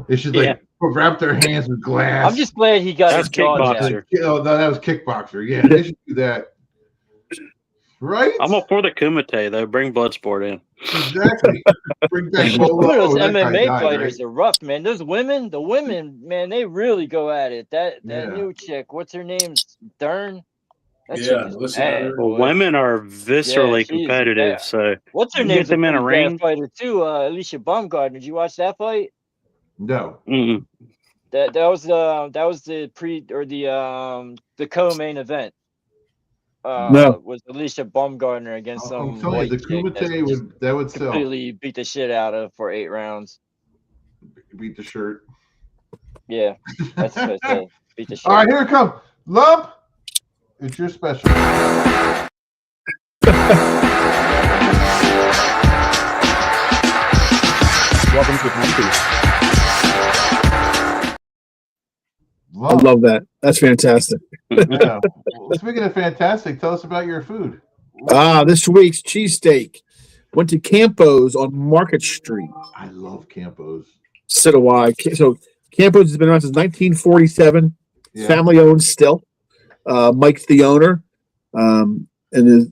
They should wrap their hands with glass. I'm just glad he got his jaw kickboxer. jacked. Oh, no, that was kickboxer. Yeah, they should do that. Right? I'm all for the Kumite though. Bring Bloodsport in. Exactly. Bring back Some of those that guy MMA died, fighters right? are rough, man. The women, man, they really go at it. That Yeah. new chick, what's her name? Dern. That Yeah, chick is listen to bad, her. Well, boy. women are viscerally Yeah, she's competitive, bad. so What's her you name? get them in a ring. Fighter too. Alicia Baumgartner. Did you watch that fight? No. Mm-mm. That was the co-main event. No. Was Alicia Baumgartner against some I'm telling you, white the chick that Kumite that would sell. completely beat the shit out of for 8 rounds. Beat the shirt. Yeah, that's what I said. Beat the shit. All right, here it comes. Lump, it's your special. Welcome to Lumpys. I Lump. love that. That's fantastic. Yeah. Well, speaking of fantastic, tell us about your food. This week's cheesesteak went to Campo's on Market Street. I love Campos. So do I. So Campo's has been around since 1947. Yeah. Family owned still. Mike's the owner. And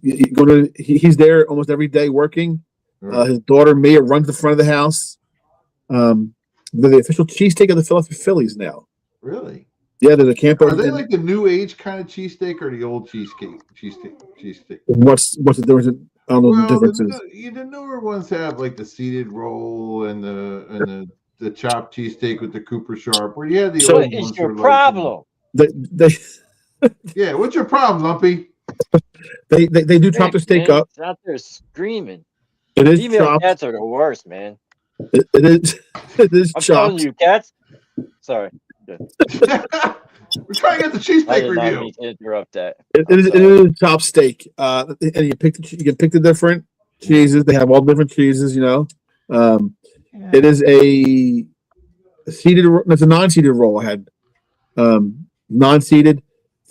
he's there almost every day working. His daughter Mia runs the front of the house. They're the official cheesesteak of the Philadelphia Phillies now. Really? Yeah, there's a Campo's. Are they like the new age kind of cheesesteak or the old cheesesteak? What's the difference? I don't know the differences. The newer ones have like the seeded roll and the chopped cheesesteak with the Cooper Sharp. Where you have the So- old What is ones your are like, problem? They what's your problem, Lumpy? they do chop the steak Man, up. it's out there screaming. It is Female chopped. cats are the worst, man. It is. It is I'm telling chopped. you, cats. Sorry, We're trying to get the I cheesesteak did not review. mean to interrupt that. It I'm is. It sorry. is chopped steak. And you can pick the different cheeses. They have all different cheeses. It is a seeded. It's a non-seeded roll. I had non-seeded.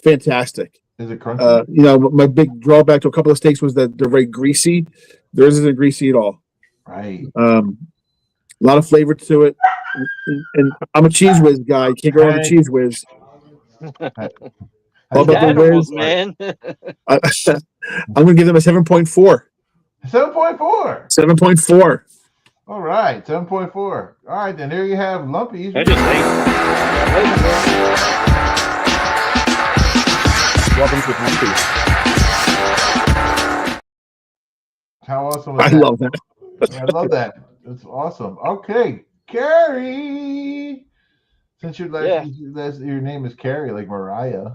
Fantastic. Is it crunchy? My big drawback to a couple of steaks was that they're very greasy. Theirs isn't greasy at all. Right. A lot of flavor to it. And I'm a cheese whiz guy. Can't go wrong with cheese whiz. All about the Animals, whiz. man. I'm going to give them a 7.4. 7.4. 7.4. All right, 7.4. All right, then there you have Lumpys. I just hate. Welcome to Lumpys. How awesome was I that? love that. I love that. That's awesome. Okay, Carrie. Since your name is Carrie, like Mariah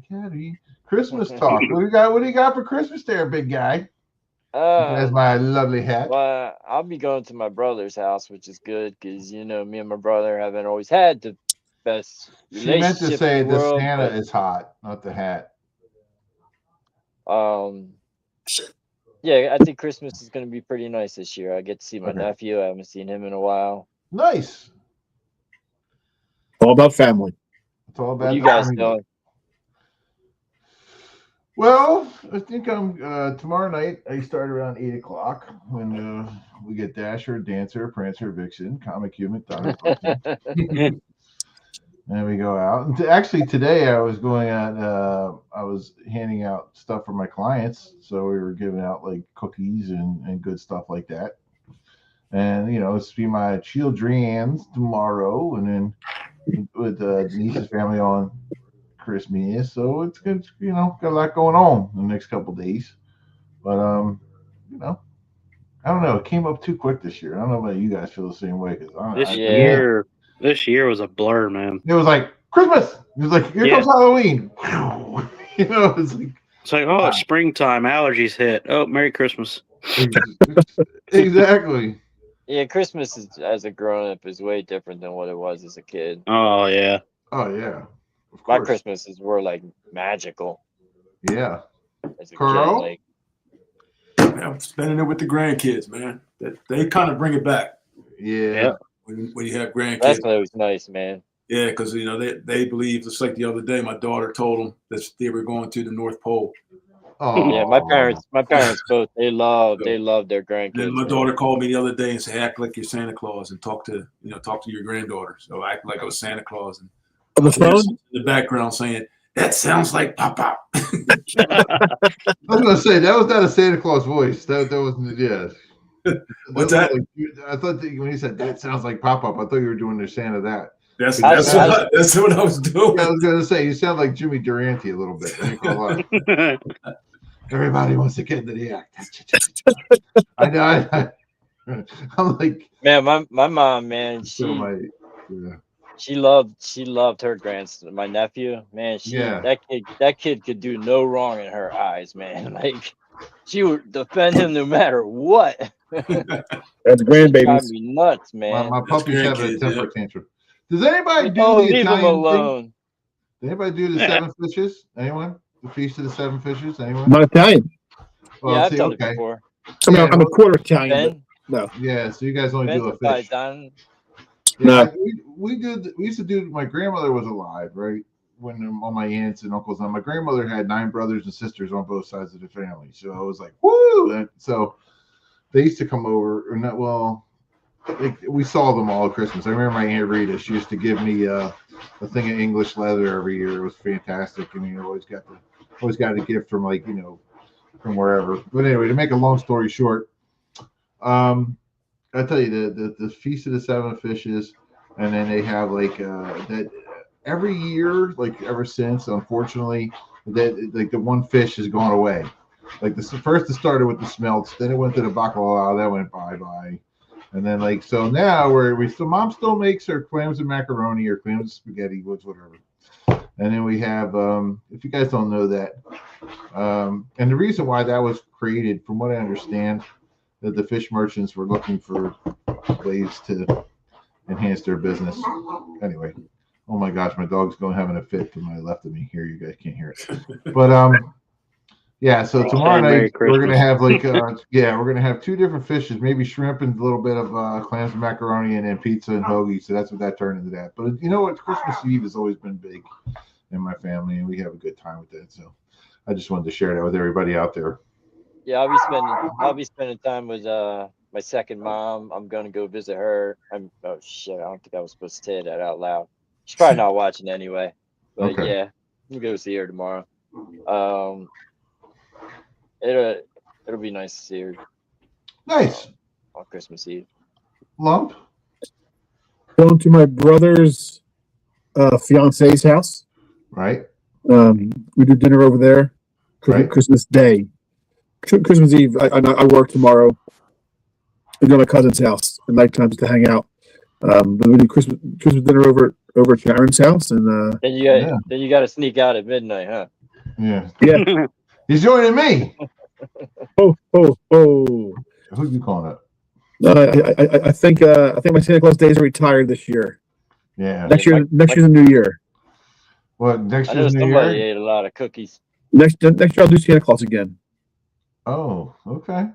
Carey. Christmas talk. What do you got for Christmas there, big guy? That's my lovely hat. Well, I'll be going to my brother's house, which is good because me and my brother haven't always had the best She meant relationship to say in the the world. Santa is hot, not the hat. Yeah, I think Christmas is going to be pretty nice this year. I get to see my Okay. nephew. I haven't seen him in a while. Nice. All about family. It's all What about are you the guys family. doing? Well, I think I'm tomorrow night. I start around 8:00 when we get Dasher, Dancer, Prancer, Vixen, Comic Human, Donner, and we go out. And actually, today I was going out. I was handing out stuff for my clients, so we were giving out like cookies and good stuff like that. And it's be my children's tomorrow, and then with Denise's family on Christmas, so it's good. Got a lot going on in the next couple of days. But I don't know. It came up too quick this year. I don't know about you guys feel the same way because This year was a blur, man. it was like Christmas. It was like here comes Halloween. It's like It's springtime. Allergies hit. Oh, Merry Christmas. exactly. Yeah, Christmas as a grown up is way different than what it was as a kid. Oh yeah. Oh yeah. Of My course. Christmases were like magical Yeah. as a Carl? kid. I'm spending it with the grandkids, man. They kind of bring it back Yeah. when you have grandkids. That's always nice, man. Yeah, because they believe, just like the other day, my daughter told them that they were going to the North Pole. Oh Yeah, my parents both they love their grandkids. And my man. daughter called me the other day and said, "Act like you're Santa Claus and talk to your granddaughter." So I act like I was Santa Claus and On the phone? in the background saying, "That sounds like Papa." I was gonna say that was not a Santa Claus voice. That wasn't. Yeah. What's that? I thought that when you said that sounds like pop up, I thought you were doing the Santa that. That's what I was doing. I was gonna say you sound like Jimmy Durante a little bit. I ain't gonna lie. Everybody wants to get into the act. I know. I'm like, Man, my mom, man, she loved her grandson, my nephew. Man, that kid could do no wrong in her eyes, man. Like she would defend him no matter what. That's grandbabies. Drive me nuts, man. my puppy's having a temper tantrum. Does anybody do Oh, the leave him Italian alone. thing? Does anybody do the seven fishes? Anyone? The Feast of the Seven Fishes? Anyone? I'm not Italian. Well, Yeah, I've see, done okay. it before. I mean, I'm a quarter Italian. Ben, Yeah, so you guys only do a Ben's fish. done. Yeah, No. we used to do. My grandmother was alive, right? When all my aunts and uncles, and my grandmother had 9 brothers and sisters on both sides of the family. So I was like, woo! And so they used to come over, or not. Well, we saw them all at Christmas. I remember my Aunt Rita. She used to give me a thing of English leather every year. It was fantastic, and always got a gift from from wherever. But anyway, to make a long story short, I tell you the Feast of the Seven Fishes, and then they have that every year, ever since, unfortunately, that the one fish has gone away. Like first it started with the smelts, then it went to the baccalaureate, that went bye, and then so now mom still makes her clams and macaroni or clams and spaghetti, whatever. And then we have if you guys don't know that, and the reason why that was created, from what I understand, that the fish merchants were looking for ways to enhance their business. Anyway, oh my gosh, my dog's having a fit to my left of me here. You guys can't hear it, but yeah. So tomorrow Merry night we're gonna Christmas. have we're gonna have two different fishes, maybe shrimp and a little bit of clams and macaroni, and then pizza and hoagie. So that's what that turned into that. But you know what? Christmas Eve has always been big in my family, and we have a good time with that. So I just wanted to share that with everybody out there. Yeah, I'll be spending time with my second mom. I'm gonna go visit her. Oh shit, I don't think I was supposed to say that out loud. She's probably not watching anyway. But Okay. yeah, I'm gonna go see her tomorrow. It'll be nice to see her Nice. on Christmas Eve. Lump. Going to my brother's fiance's house. Right. We do dinner over there. Right. Christmas Day. Christmas Eve, I work tomorrow. We go to my cousin's house at nighttime just to hang out. But we do Christmas dinner over at Sharon's house, and Then you got to sneak out at midnight, huh? Yeah. yeah. He's joining me. Oh. Who you calling it? I think my Santa Claus days are retired this year. Yeah. Next year's the new year. What next I know year's New somebody Year? ate a lot of cookies. Next year I'll do Santa Claus again. Oh, okay.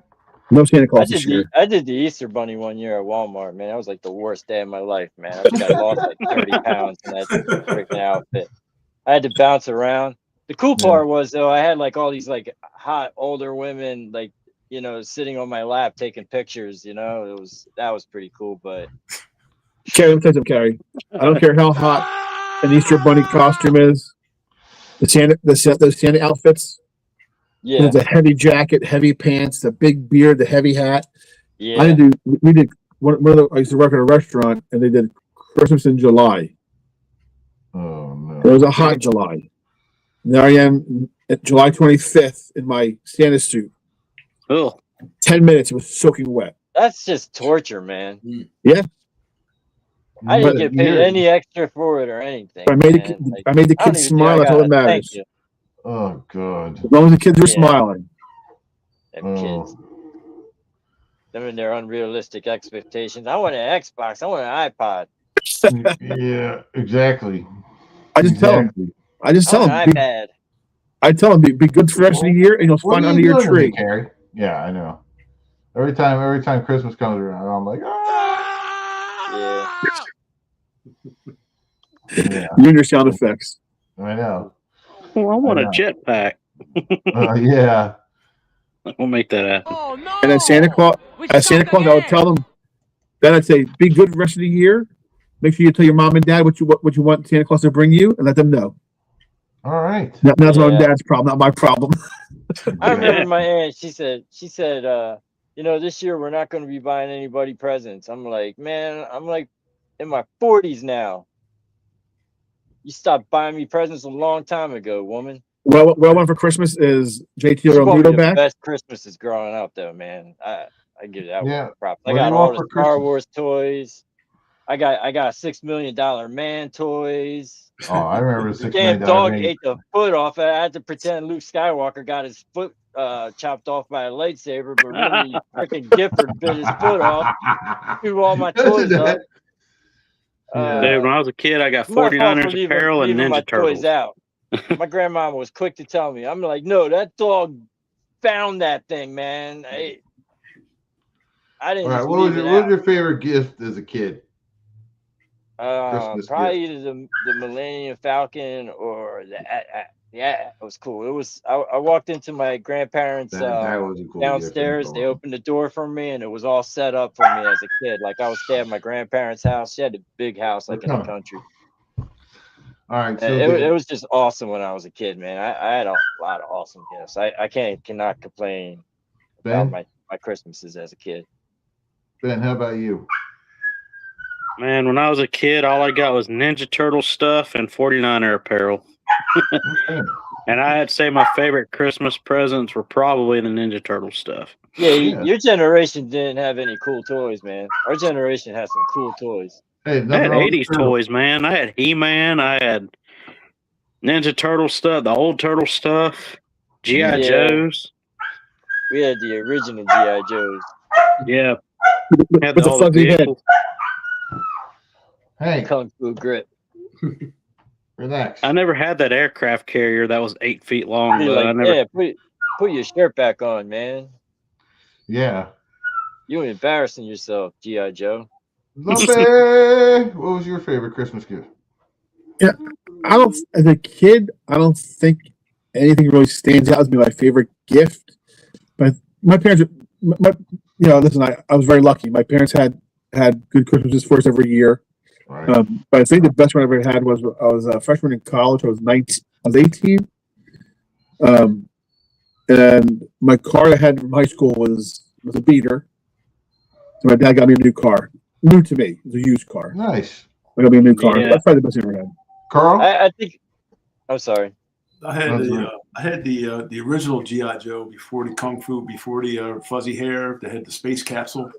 No Santa Claus this year. I did the Easter Bunny one year at Walmart, man. That was like the worst day of my life, man. I think I lost like 30 pounds in that freaking outfit. I had to bounce around. The cool part was though, I had like all these like hot older women, like, you know, sitting on my lap taking pictures. You know, that was pretty cool. But Carrie, let me tell you something, Carrie. I don't care how hot an Easter Bunny costume is. Those Santa outfits. yeah, The heavy jacket, heavy pants, the big beard, the heavy hat. yeah. I used to work at a restaurant, and they did Christmas in July. Oh no. It was a hot July. There I am at July 25th in my Santa suit. Oh, 10 minutes, it was soaking wet. That's just torture, man. Yeah. I But didn't get paid any extra for it or anything. I made man. Like, I made the I don't kids even think smile. I That's all that got a thank matters. you. Oh god. As long as the kids were Yeah. smiling. Them kids. Them and their unrealistic expectations. I want an Xbox. I want an iPod. Yeah, exactly. I just tell them. I just I tell want them. an iPad. I tell them be good for the rest of the year, and you'll What find are under you your doing to me, tree. Carrie? Yeah, I know. Every time Christmas comes around, I'm like, Yeah. yeah, You and your sound effects. I know. well, I want a know. jetpack. Yeah. We'll make that happen. Oh no! And at Santa Claus, I would tell them. Then I'd say, be good the rest of the year. Make sure you tell your mom and dad what you want Santa Claus to bring you, and let them know. All right. That's mom and dad's problem, not my problem. I remember my aunt. She said, you know, this year we're not going to be buying anybody presents. I'm like, man, I'm like in my 40s now. You stopped buying me presents a long time ago, woman. Well, what I want for Christmas is JT She bought me Romito the back. best Christmases growing up, though, man. I give that Yeah. one props. What I do got you all want the for Star Christmas? Wars toys. I got $6 million man toys. Oh, I remember The $6 damn million dog man. ate the foot off. I had to pretend Luke Skywalker got his foot chopped off by a lightsaber, but really freaking Gifford bit his foot off. Threw all my toys up. Dude, when I was a kid, I got My fault 49ers for leaving apparel and my Ninja Turtles. toys out. My grandma was quick to tell me. I'm like, no, that dog found that thing, man. I didn't All right. just What leave was it out. your favorite gift as a kid? Christmas Probably either the Millennium Falcon or the yeah, it was cool. It was I walked into my grandparents That was a cool downstairs. gift. They opened the door for me, and it was all set up for me as a kid. Like I was staying at my grandparents' house. She had a big house, like in the country. All right. So It was just awesome when I was a kid, man. I had a lot of awesome gifts. I cannot complain about Ben, my Christmases as a kid. Ben, how about you? Man, when I was a kid, all I got was Ninja Turtle stuff and 49er apparel. Okay. And I'd say my favorite Christmas presents were probably the Ninja Turtle stuff. Yeah, Yeah. your generation didn't have any cool toys, man. Our generation has some cool toys. Hey, I nothing had wrong with 80s turtles. toys, man. I had He-Man. I had Ninja Turtle stuff, the old Turtle stuff, G.I. Yeah. Joes. We had the original G.I. Joes. Yeah. Had With the all the fuzzy head. vehicles. Hey, Kung Fu grip. relax. I never had that aircraft carrier that was 8 feet long. Be But I like, never. yeah, put your shirt back on, man. Yeah. You embarrassing yourself, G.I. Joe. Lumpy, what was your favorite Christmas gift? As a kid, I don't think anything really stands out as being my favorite gift. But my parents, listen, I was very lucky. My parents had good Christmases for us every year. Right. But I think the best one I ever had was I was a freshman in college. I was 19. I was 18. And my car I had from high school was a beater. So my dad got me a new car. New to me. It was a used car. Nice. I got me a new car. Yeah. That's probably the best I ever had. Carl? I think. I'm sorry. I had That's the original GI Joe before the Kung Fu, before the fuzzy hair. They had the space capsule.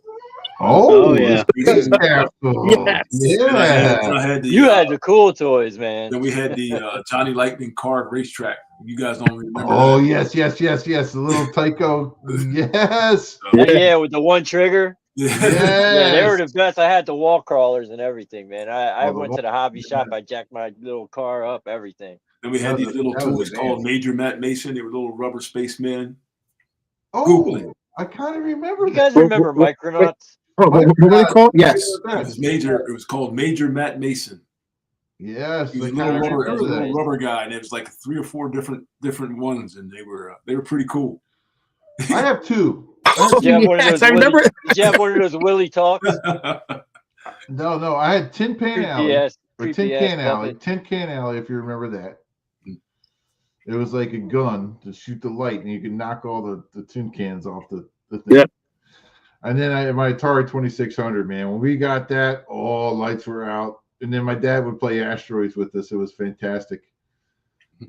Oh, yeah. the space capsule. Yes. Yeah. I had the. You had the cool toys, man. Then we had the Johnny Lightning card racetrack. You guys don't remember Oh, that? yes. The little Tycho. Yes. Yeah, with the one trigger. Yes. Yeah, they were the best. I had the wall crawlers and everything, man. I Oh, the went to the hobby shop. I jacked my little car up, everything. Then we had these little that was toys advanced. called Major Matt Mason. They were little rubber spacemen. Google Oh, it. I kind of remember You that. guys remember Micronauts? Oh, what were they called? Yes. It was called Major Matt Mason. Yes. He was I a kinda little rubber, remember that. rubber guy, and it was like 3 or 4 different ones, and they were pretty cool. I have two. Did you have one of Yes, those I remember. Did you have one of those Willy talks? No. I had Tin Pan Alley. Creepy-ass- Or Tin creepy-ass Can Alley. puppet. Tin Can Alley, if you remember that. It was like a gun to shoot the light, and you could knock all the tin cans off the thing. Yeah. And then I had my Atari 2600, man. When we got that, all lights were out. And then my dad would play Asteroids with us. It was fantastic.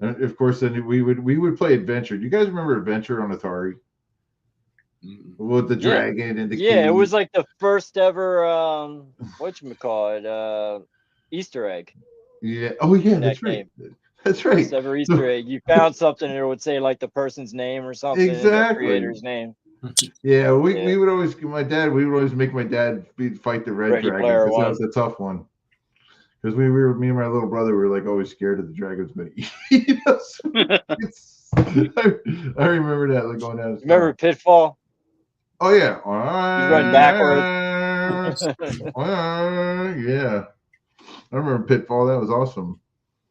And of course, then we would play Adventure. Do you guys remember Adventure on Atari? With the dragon and the Yeah, it key? was like the first ever whatchamacallit, Easter egg. Yeah. Oh, yeah, in that's that right. That's right. First ever Easter egg. You found something and it would say like the person's name or something. Exactly. The creator's name. Yeah, we Yeah. would always make my dad fight the red Ready dragon Player because that One. was a tough one. Because me and my little brother were like always scared of the dragons going to eat us. I remember that like going down. Remember Pitfall? Oh yeah. You run backwards. Yeah. I remember Pitfall. That was awesome.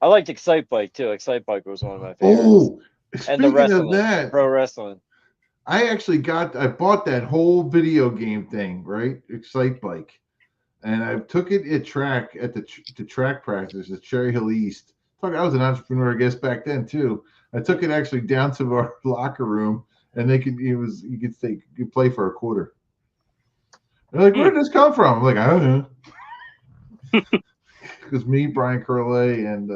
I liked Excite Bike too. Excite Bike was one of my favorites. Oh, and speaking the of wrestling, that, pro wrestling. I bought that whole video game thing, right? Excite Bike. And I took it at the track practice at Cherry Hill East. I was an entrepreneur, I guess, back then too. I took it actually down to our locker room, and you could play for a quarter. They're like, where did this come from? I'm like, I don't know. Because me, Brian Curley, and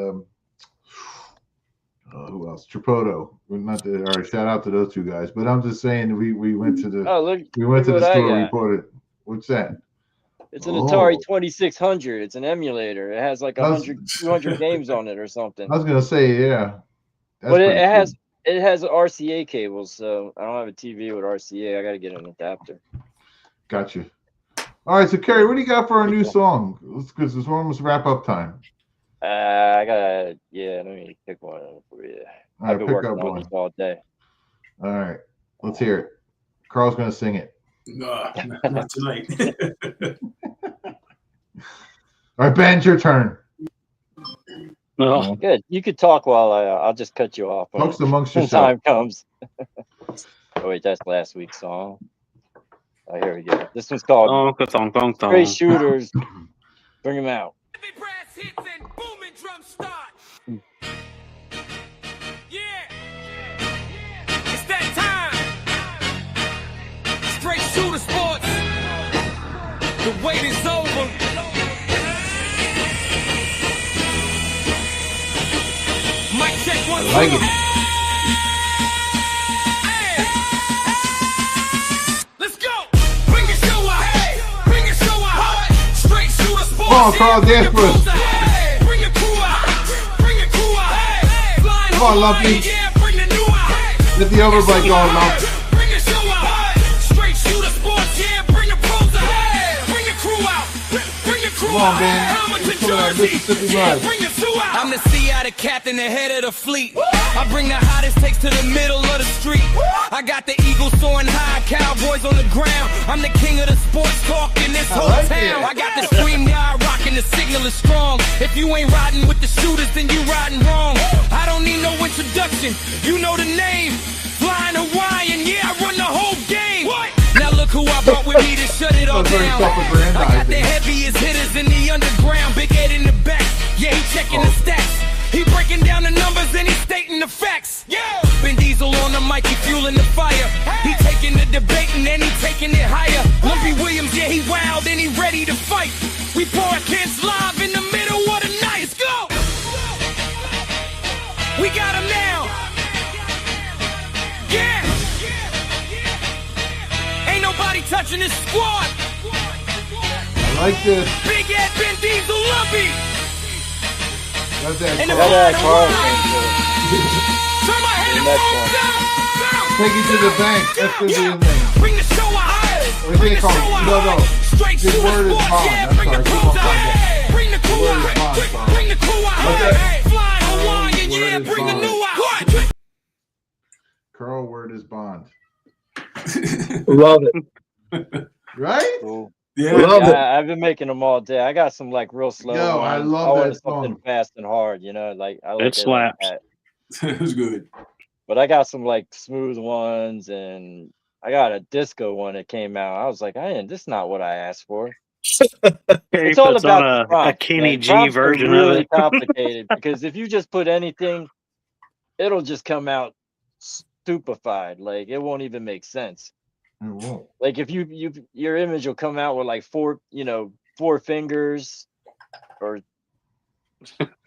who else? Trapoto. All right, shout out to those two guys. But I'm just saying, we went to the look the what I store. We got. bought it. What's that? It's an Atari Oh. 2600. It's an emulator. It has like 200 games on it or something. I was gonna say, yeah. That's But it pretty has RCA cables, so I don't have a TV with RCA. I got to get an adapter. Gotcha. All right, so Kerry, what do you got for our new song? Because it's almost wrap up time. Let me pick one for you. All right, I've been pick working up on one. this all day. All right, let's hear it. Carl's gonna sing it. Not tonight. All right, Ben, it's your turn. Oh, Good. You could talk while I'll just cut you off Talks amongst when yourself. time comes. Oh wait, that's last week's song. Oh, here we go. This one's called thong, thong, thong. Straight Shooters. Bring them out. Heavy brass hits and booming drum start. Yeah, it's that time. Straight shooter sports. The wait is over. Mic check 1 2. I like it. Let's go. Bring your show out. Bring your show out. Straight shooter sports. Come on, Carl, dance for us. Bring your crew out. Bring your crew out. Flying Come on, Lumpy. Yeah, bring the new out. Get the overbike going, Lumpy. Bring your show out. Straight shooter sports. Yeah, bring the pros out. Come on, man. Come on, Mississippi Mud. I'm the sea out of captain, the head of the fleet. I bring the hottest takes to the middle of the street. I got the Eagles soaring high, Cowboys on the ground. I'm the king of the sports talk in this whole town. I got the scream yard rocking, the signal is strong. If you ain't riding with the shooters, then you riding wrong. I don't need no introduction, you know the name. Flying Hawaiian, yeah, I run the whole game. Now look who I brought with me to shut it all down. I got the heaviest hitters in the underground. Big Ed in the back, yeah, he checking the stats. He breaking down the numbers and he stating the facts. Yeah, Ben Diesel on the mic, he fueling the fire. He taking the debating and he taking it higher. Lumpy Williams, yeah, he wild and he ready to fight. We broadcast live in the middle of the night. Let's go. We got him now. Yeah. Ain't nobody touching this squad. I like this. Big Ed, Ben Diesel, Lumpy. That's that. And the Carl. that Carl. Carl. Turn my head and Next roll one. down. Take it to the bank. That's gonna be in there. Bring the show out. Or Bring they the call show it- out. no. Straight His shooter word is sports, bond. yeah. That's Bring the right. crew Keep on out. going. Bring the crew Word is out. bond, bond. Bring the crew out. Okay. Flying Hawaiian, Word yeah. is Bring the bond. new out. Carl, word is bond. Love it. Right? Cool. Yeah, Love it. Yeah, I've been making them all day. I got some like real slow. Yo, I ones. love wanted that something song. fast and hard, you know, like I like It it like slaps. that. it was good. But I got some like smooth ones, and I got a disco one that came out. I was like, this is not what I asked for. It's all puts about on the a prompts, Kenny man. G Prompts are version of really it. complicated because if you just put anything, it'll just come out stupefied. Like it won't even make sense. It won't. Like if your image will come out with like four fingers or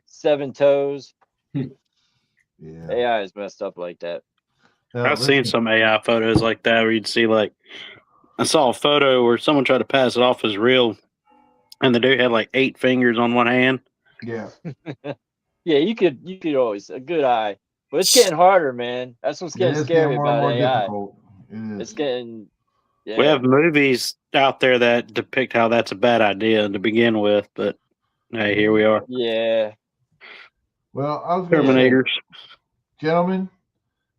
7 toes. Yeah. AI is messed up like that. Now, I've seen listen, some AI photos like that where you'd see like I saw a photo where someone tried to pass it off as real, and the dude had like 8 fingers on one hand. Yeah. Yeah, you could always a good eye, but it's getting harder, man. That's what's It getting is scary getting more and about more AI. difficult. It It's is. getting yeah. We have movies out there that depict how that's a bad idea to begin with, but hey, here we are. Yeah. Well, I was going to say, Terminators. gentlemen,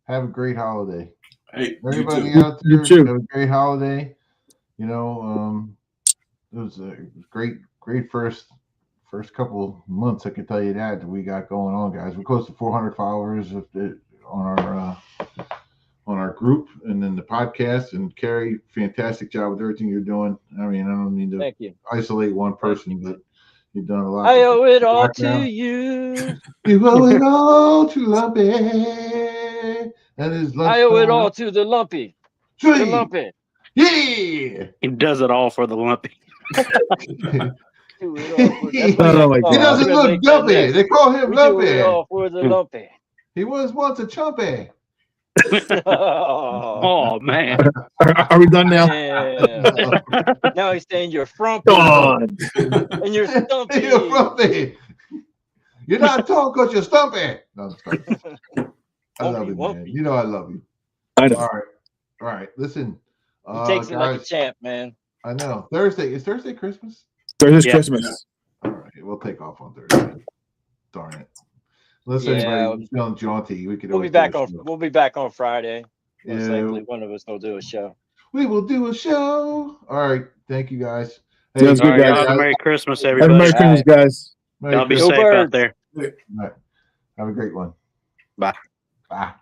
have a great holiday. Hey, Everybody you too. out there, You too. have a great holiday. You know, it was a great first couple months. I can tell you that we got going on, guys. We're close to 400 followers on our group and then the podcast. And Carrie, fantastic job with everything you're doing. I mean, I don't mean to Thank you. isolate one person, but you've done a lot. I owe it all background. to you. You owe it all to Lumpy. That is I owe it all to the Lumpy. The Sweet. Lumpy. Yeah. He does it all for the Lumpy. Do it all for- that's Oh, what my He God. doesn't I'm gonna look make that dumpy. next. They call him We do it Lumpy. all for the Lumpy. He was once a chumpy. Oh, Oh man. Are we done now? man. Now he's saying you're frumpy God. and you're stumpy. You're frumpy. You're not tall because you're stumpy. No, I'm sorry. I love you, man. Wumpy. You know I love you. I know. All right. Listen. He takes it like a guys, champ, man. I know. Thursday. Is Thursday Christmas? Thursday's Yeah. Christmas. All right. We'll take off on Thursday. Darn it. Unless Yeah. anybody's feeling jaunty, we could We'll always be back do a on. show. We'll be back on Friday. Most Yeah. likely, one of us will do a show. We will do a show. All right. Thank you, guys. Sounds All good, right, y'all guys. have a Merry Christmas, Have a everybody. Merry Christmas, guys. Merry Y'all be Christmas. safe out Birds. there. All right. Have a great one. Bye. Bye.